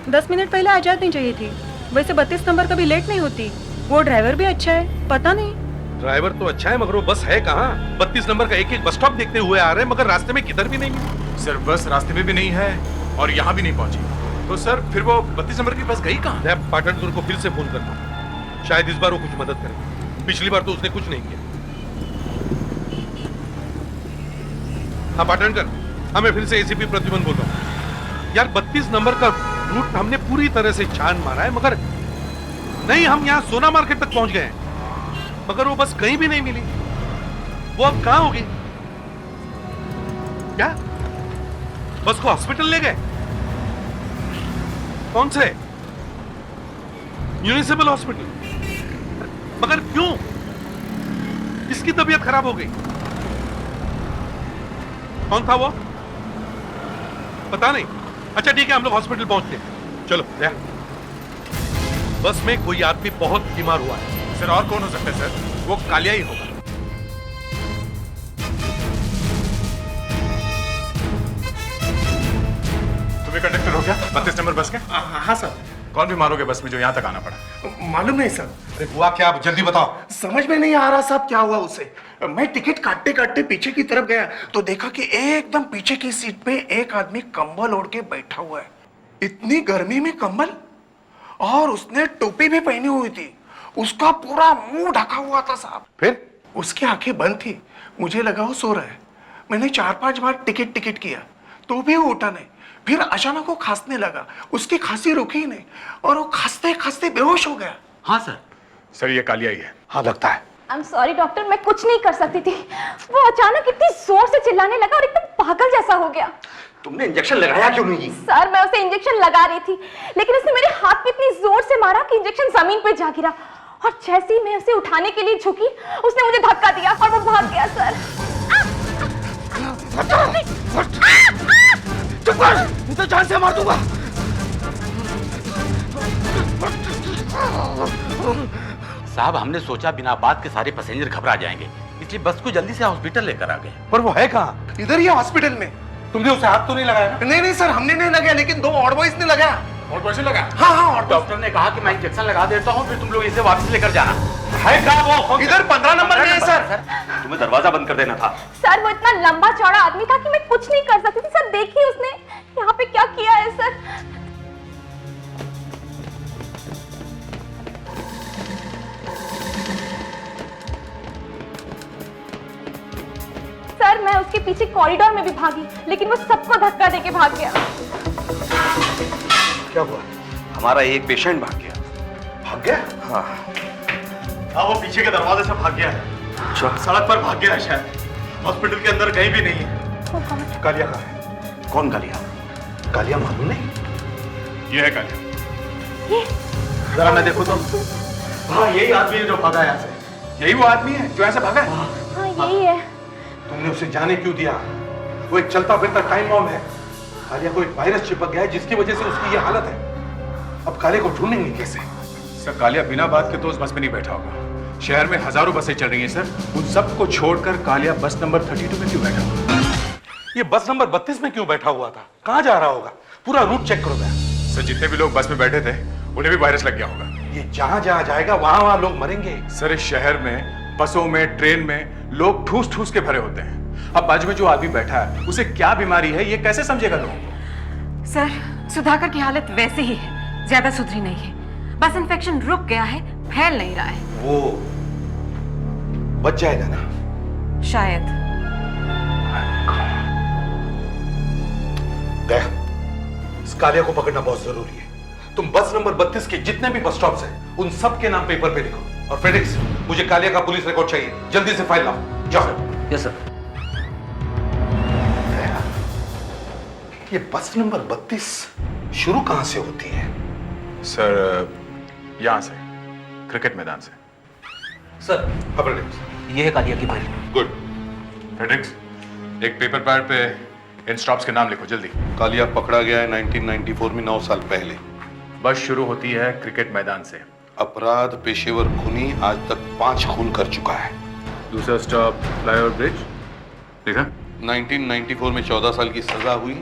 10 मिनट पहले आ जानी चाहिए थी। वैसे 32 नंबर कभी लेट नहीं होती। वो ड्राइवर भी अच्छा है, पता नहीं। ड्राइवर तो अच्छा है मगर वो बस है कहाँ? 32 नंबर का एक एक बस स्टॉप देखते हुए आ रहे हैं, मगर रास्ते में किधर भी नहीं मिली। सर बस रास्ते में भी नहीं है और यहाँ भी नहीं पहुंची। तो सर फिर वो 32 नंबर की बस गई कहाँ? मैं पाटनपुर को फिर से फोन करता हूँ, शायद इस बार वो कुछ मदद करे। पिछली बार तो उसने कुछ नहीं किया। हाँ पाटनकर, हाँ मैं फिर से एसीपी प्रद्युमन बोल रहा हूँ। यार 32 नंबर का रूट हमने पूरी तरह से छान मारा है, मगर नहीं, हम यहाँ सोना मार्केट तक पहुंच गए हैं, मगर वो बस कहीं भी नहीं मिली। वो अब कहाँ होगी? क्या बस को हॉस्पिटल ले गए? कौन से? Municipal hospital? मगर क्यों? किसकी तबीयत खराब हो गई? कौन था वो? पता नहीं। अच्छा ठीक है, हम लोग हॉस्पिटल पहुंचते हैं। चलो या। बस में कोई आदमी बहुत बीमार हुआ है। सर और कौन हो सकता है सर? वो कालिया ही होगा। तुम्हें कंडक्टर हो क्या 32 नंबर बस के? हाँ सर। कौन बीमार हो गया बस में जो यहाँ तक आना पड़ा? मालूम नहीं सर। अरे हुआ क्या, जल्दी बताओ। समझ में नहीं आ रहा साहब क्या हुआ उसे। मैं टिकट काटते काटते पीछे की तरफ गया तो देखा कि एकदम पीछे की सीट पे एक आदमी कंबल ओढ़ के बैठा हुआ है। इतनी गर्मी में कंबल, और उसने टोपी भी पहनी हुई थी। उसका पूरा मुंह ढका हुआ था साहब। फिर उसकी आंखें बंद थी, मुझे लगा वो सो रहा है। मैंने 4-5 बार टिकट किया तो भी वो उठा नहीं। फिर अचानक वो खांसने लगा, उसकी खांसी रुकी ही नहीं और वो खांसते खांसते बेहोश हो गया। हाँ सर। सर ये कालिया ही है। हाँ लगता है। आई एम सॉरी डॉक्टर, मैं कुछ नहीं कर सकती थी। वो अचानक इतनी जोर से चिल्लाने लगा और एकदम पागल जैसा हो गया। तुमने इंजेक्शन लगाया क्यों नहीं? सर मैं उसे इंजेक्शन लगा रही थी, लेकिन उसने मेरे हाथ पे इतनी जोर से मारा कि इंजेक्शन जमीन पे जा गिरा, और जैसे ही मैं उसे उठाने के लिए झुकी, उसने मुझे धक्का दिया और वो भाग गया। सर चुप कर, नहीं तो जान से मार दूंगा। साहब हमने सोचा बिना बात के सारे पैसेंजर घबरा जाएंगे, इसलिए बस को जल्दी से हॉस्पिटल लेकर आ गए। पर वो है कहाँ? इधर ही हॉस्पिटल में। तुमने उसे हाथ तो नहीं लगाया ना? नहीं सर, हमने नहीं लगाया, लेकिन 2 और बॉयज ने लगाया। और बॉयज ने लगाया? हाँ, और डॉक्टर ने कहा कि मैं इंजेक्शन लगा देता हूँ, फिर तुम लोग इसे वापस लेकर जाना। है कहाँ वो? इधर 15 नंबर में है सर। तुम्हें दरवाजा बंद कर देना था। सर वो इतना लंबा चौड़ा आदमी था कि मैं कुछ नहीं कर सकती थी। सर देखिए उसने यहाँ पे क्या किया है। सर सर मैं उसके पीछे कॉरिडोर में भी भागी, लेकिन वो सबको धक्का देके भाग गया। क्या हुआ? हमारा एक पेशेंट भाग गया। भाग गया? हाँ। वो पीछे के दरवाजे से भाग गया है। अच्छा। सड़क पर भाग गया है शायद। हॉस्पिटल के अंदर कहीं भी नहीं है। कालिया कहाँ है? कौन कालिया? कालिया मालूम नहीं? ये है कालिया। जरा मैं देखूं तो। हाँ यही आदमी है जो भागा यहाँ से। यही वो आदमी है जो ऐसे भागा है? हाँ यही है। तुमने उसे जाने क्यों दिया? वो एक चलता फिरता टाइम बॉम्ब है। कालिया को एक वायरस चिपक गया है जिसकी वजह से उसकी ये हालत है। अब कालिया को ढूंढेंगे कैसे? सर कालिया बिना बात के तो उस बस में नहीं बैठा होगा। शहर में हजारों बसें चल रही हैं सर, उन सबको छोड़कर कालिया बस नंबर 32 में क्यों बैठा हुआ? ये बस नंबर 32 में क्यों बैठा हुआ था? कहाँ जा रहा होगा? पूरा रूट चेक करो मैं। सर जितने भी लोग बस में बैठे थे उन्हें भी वायरस लग गया होगा। ये जहां जहां जाएगा वहां वहां लोग मरेंगे। सर इस शहर में बसों में ट्रेन में लोग ठूस ठूस के भरे होते हैं। अब बाजू में जो आदमी बैठा है उसे क्या बीमारी है ये कैसे समझेगा लोग? सर सुधाकर की हालत वैसे ही है, ज्यादा सुधरी नहीं है। बस इन्फेक्शन रुक गया है, फैल नहीं रहा है। वो बच जाएगा ना? शायद। इस कालिया को पकड़ना बहुत जरूरी है। तुम बस नंबर 32 के जितने भी बस स्टॉप्स हैं उन सब के नाम पेपर पे लिखो। और फेडेक्स मुझे कालिया का पुलिस रिकॉर्ड चाहिए, जल्दी से फाइल लाओ। जाओ। Yes sir. ये बस नंबर 32 शुरू कहां से होती है? सर यहां से, क्रिकेट मैदान से। सर ये है कालिया की फाइल। गुड। फेडेक्स एक पेपर पैड पे इन स्टॉप्स के नाम लिखो जल्दी। कालिया पकड़ा गया है 1994 में, 9 साल पहले। बस शुरू होती है क्रिकेट मैदान से। अपराध पेशेवर खूनी, आज तक 5 खून कर चुका है। दूसरा स्टॉप फ्लाईओवर ब्रिज। लिखा? 1994 में 14 साल की सजा हुई।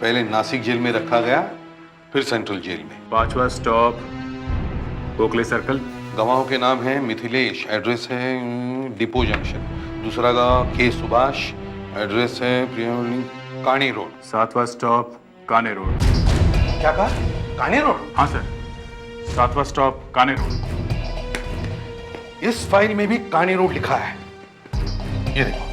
पहले नासिक जेल में रखा गया, फिर सेंट्रल जेल में। 5वां स्टॉप ओकले सर्कल। गवाहों के नाम है मिथिलेश, एड्रेस है डिपो जंक्शन। दूसरा गांव के सुभाष, एड्रेस है कानी रोड। 7वां स्टॉप काने रोड। क्या कहा? कानी रोड? हाँ सर 7वां स्टॉप काने रोड। इस फाइल में भी कानी रोड लिखा है। ये देखो,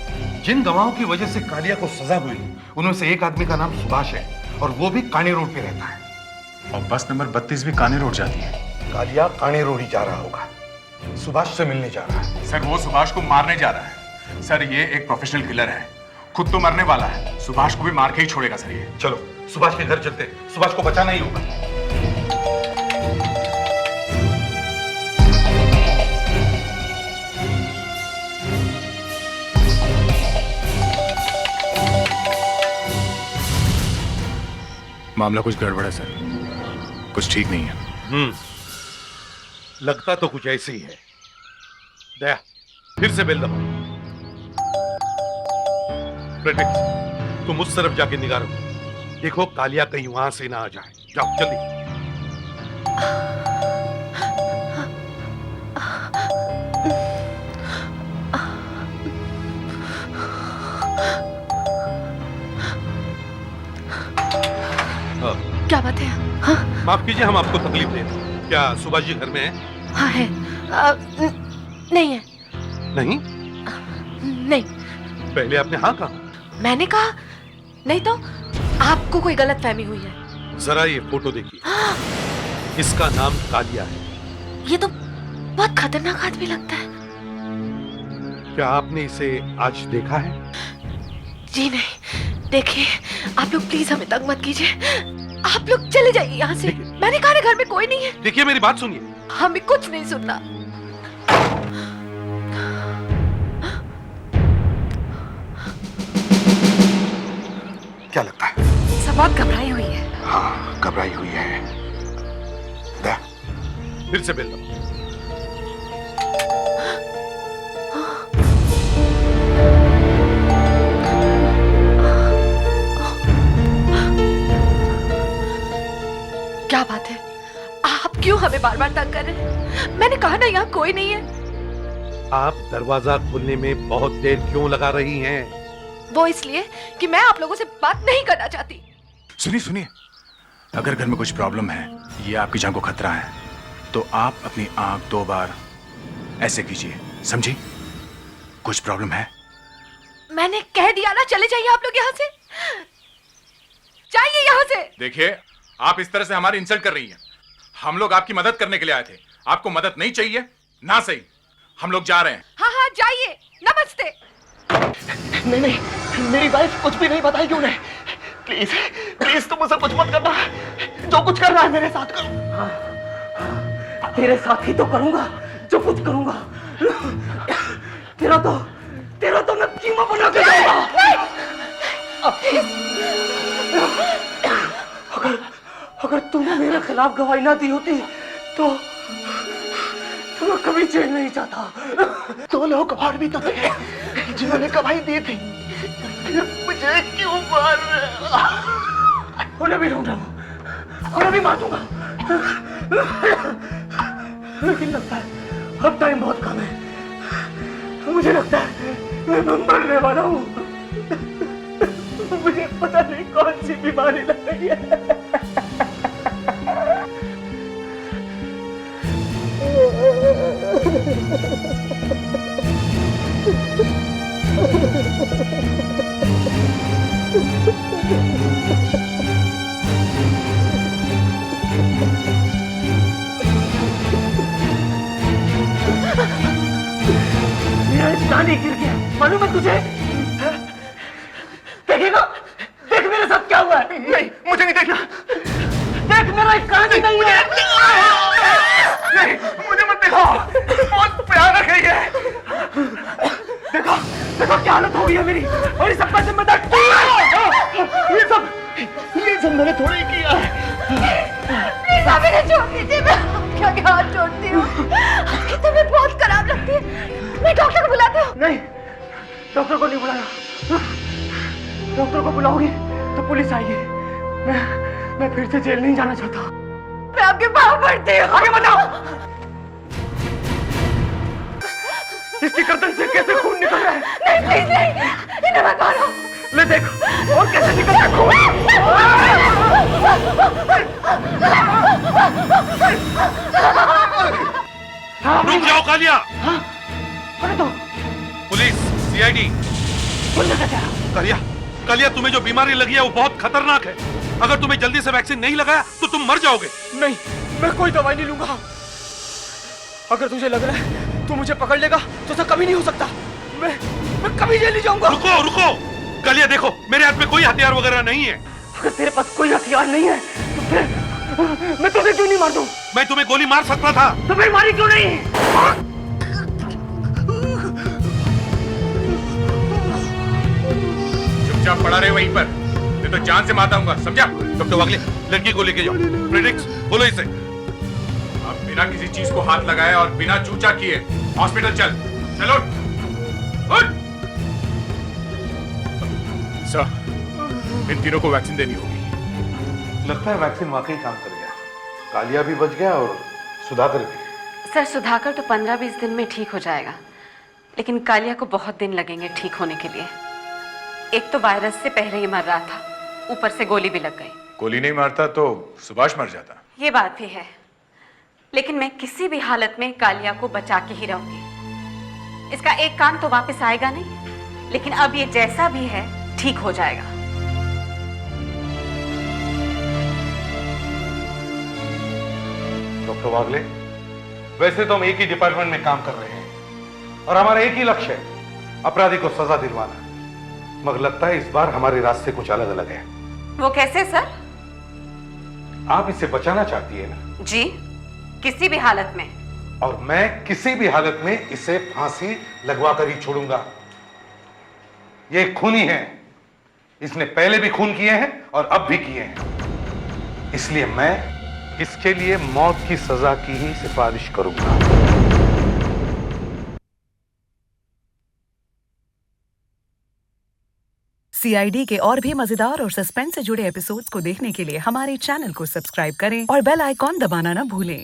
जिन गवाहों की वजह से कालिया को सजा हुई उनमें से एक आदमी का नाम सुभाष है और वो भी कानी रोड पे रहता है। और बस नंबर 32 भी काने रोड जाती है। कालिया कानी रोड ही जा रहा होगा, सुभाष से मिलने जा रहा है। सर वो सुभाष को मारने जा रहा है। सर ये एक प्रोफेशनल किलर है, खुद तो मरने वाला है, सुभाष को भी मार के ही छोड़ेगा सर ये। चलो सुभाष के घर चलते, सुभाष को बचाना ही होगा। मामला कुछ गड़बड़ है सर, कुछ ठीक नहीं है। लगता तो कुछ ऐसे ही है। दया फिर से बेल दबाओ। फ्रेडरिक तुम उस तरफ जाके निगाह रखो, देखो कालिया कहीं वहां से ना आ जाए। जाओ जल्दी। क्या बात है? हाँ? माफ कीजिए हम आपको तकलीफ दे रहे हैं। क्या सुभाष जी घर में है? हाँ है। नहीं है। नहीं? नहीं। पहले आपने हाँ कहा। मैंने कहा नहीं तो आपको कोई गलत फहमी हुई है। जरा ये फोटो देखिए। हाँ। इसका नाम कालिया है। ये तो बहुत खतरनाक आदमी लगता है। क्या आपने इसे आज देखा है? जी नहीं, देखिए आप लोग प्लीज हमें तंग मत कीजिए। आप लोग चले जाइए यहाँ से। मैंने कहा घर में कोई नहीं है। देखिए मेरी बात सुनिए। हमें कुछ नहीं सुनना। क्या लगता है? सब बहुत घबराई हुई है। हाँ, घबराई हुई है। दया, फिर से बेल दबाओ। क्या बात है? आप क्यों हमें बार बार तंग कर रहे हैं? मैंने कहा ना यहाँ कोई नहीं है। आप दरवाजा खोलने में बहुत देर क्यों लगा रही हैं? वो इसलिए कि मैं आप लोगों से बात नहीं करना चाहती। सुनिए सुनिए, अगर घर में कुछ प्रॉब्लम है, ये आपकी जान को खतरा है, तो आप अपनी आंख 2 बार ऐसे कीजिए, समझी? कुछ प्रॉब्लम है? मैंने कह दिया ना, चले जाइए आप लोग यहाँ से। जाइए यहाँ से। देखिए, आप इस तरह से हमारी इंसल्ट कर रही हैं। हम लोग आपकी मदद करने के लिए आए थे। आपको मदद नहीं चाहिए ना, सही। हम लोग जा रहे हैं। हाँ हाँ जाइए। नमस्ते। नहीं नहीं, मेरी वाइफ कुछ भी नहीं बताएगी उन्हें। प्लीज प्लीज तुम मुझसे कुछ मत करना। जो कुछ करना है मेरे साथ करो। हाँ, तेरे साथ ही तो करूंगा जो कुछ करूंगा। तेरा तो मैं कीमा बना के दूंगा। अगर तूने मेरे खिलाफ गवाही ना दी होती तो मैं कभी जेल नहीं जाता। 2 लोग और भी तो थे जिन्होंने गवाही दी थी। मुझे क्यों मार रहे? उन्हें भी ढूंढ रहा हूं, उन्हें भी मार दूंगा। लेकिन लगता है अब टाइम बहुत कम है। मुझे लगता है मैं मरने वाला हूँ। मुझे पता नहीं कौन सी बीमारी लग गई है। मेरा नानी गिर गया, मालूम है तुझे? देखेगा, देख मेरे साथ क्या हुआ है। नहीं, मुझे नहीं देखना। देख मेरा एक कान नहीं है। नहीं, मुझे मत देखो, बहुत भयानक है ये। देखो देखो क्या हालत हो गई है मेरी, और इस सबका जिम्मेदार ये सब मैंने थोड़ी किया है। प्लीज आप मुझे छोड़ दीजिए, मैं आपके आगे हाथ जोड़ती हूँ। आपकी तबीयत बहुत खराब लगती है, मैं डॉक्टर को बुलाती हूँ। नहीं, डॉक्टर को नहीं बुलाना। डॉक्टर को बुलाओगी तो पुलिस आएगी। मैं फिर से जेल नहीं जाना चाहता। मैं आपके पाँव पड़ती हूँ। आगे बताओ, इसकी गर्दन से कैसे खून निकल रहा है? नहीं प्लीज नहीं, इन्हें मत मारो। ले देखो और कैसे निकल रहा है खून। रुक जाओ कालिया। अरे तो पुलिस, सीआईडी। कालिया, कालिया तुम्हें जो बीमारी लगी है वो बहुत खतरनाक है। अगर तुम्हें जल्दी से वैक्सीन नहीं लगाया तो तुम मर जाओगे। नहीं, मैं कोई दवाई नहीं लूंगा। अगर तुझे लग रहा है तू मुझे पकड़ लेगा तो ऐसा कभी नहीं हो सकता। मैं कभी जेल नहीं जाऊंगा। रुको रुको, कालिया देखो मेरे हाथ में कोई हथियार वगैरह नहीं है। अगर तेरे पास कोई हथियार नहीं है तो फिर मैं तुझे क्यों नहीं मार दूं? मैं तुम्हें गोली मार सकता था तो फिर मारी क्यों नहीं? चुपचाप पड़ा रहे वहीं पर, नहीं तो जान से मारता हूँ, समझा? डॉक्टर वागले, लड़की को लेके जाओ। प्रेडिक्स, बोलो इसे। अब बिना किसी चीज को हाथ लगाए और बिना चूचा किए हॉस्पिटल चल। चलो उठ। सर, इन तीनों को वैक्सीन देनी होगी। लगता है वैक्सीन वाकई काम कर गया। कालिया भी बच गया और सुधाकर भी। सर सुधाकर तो 15-20 दिन में ठीक हो जाएगा, लेकिन कालिया को बहुत दिन लगेंगे ठीक होने के लिए। एक तो वायरस से पहले ही मर रहा था, ऊपर से गोली भी लग गई। गोली नहीं मारता तो सुभाष मर जाता। ये बात भी है, लेकिन मैं किसी भी हालत में कालिया को बचा के ही रहूंगी। इसका एक कान तो वापस आएगा नहीं, लेकिन अब ये जैसा भी है ठीक हो जाएगा। डॉक्टर वागले, वैसे तो हम एक ही डिपार्टमेंट में काम कर रहे हैं और हमारा एक ही लक्ष्य है अपराधी को सजा दिलवाना, मगर लगता है इस बार हमारे रास्ते कुछ अलग अलग है। वो कैसे सर? आप इसे बचाना चाहती है ना? जी, किसी भी हालत में। और मैं किसी भी हालत में इसे फांसी लगवा कर ही छोड़ूंगा। ये एक खूनी है, इसने पहले भी खून किए हैं और अब भी किए हैं, इसलिए मैं इसके लिए मौत की सजा की ही सिफारिश करूंगा। CID के और भी मजेदार और सस्पेंस से जुड़े एपिसोड्स को देखने के लिए हमारे चैनल को सब्सक्राइब करें और बेल आइकॉन दबाना ना भूलें।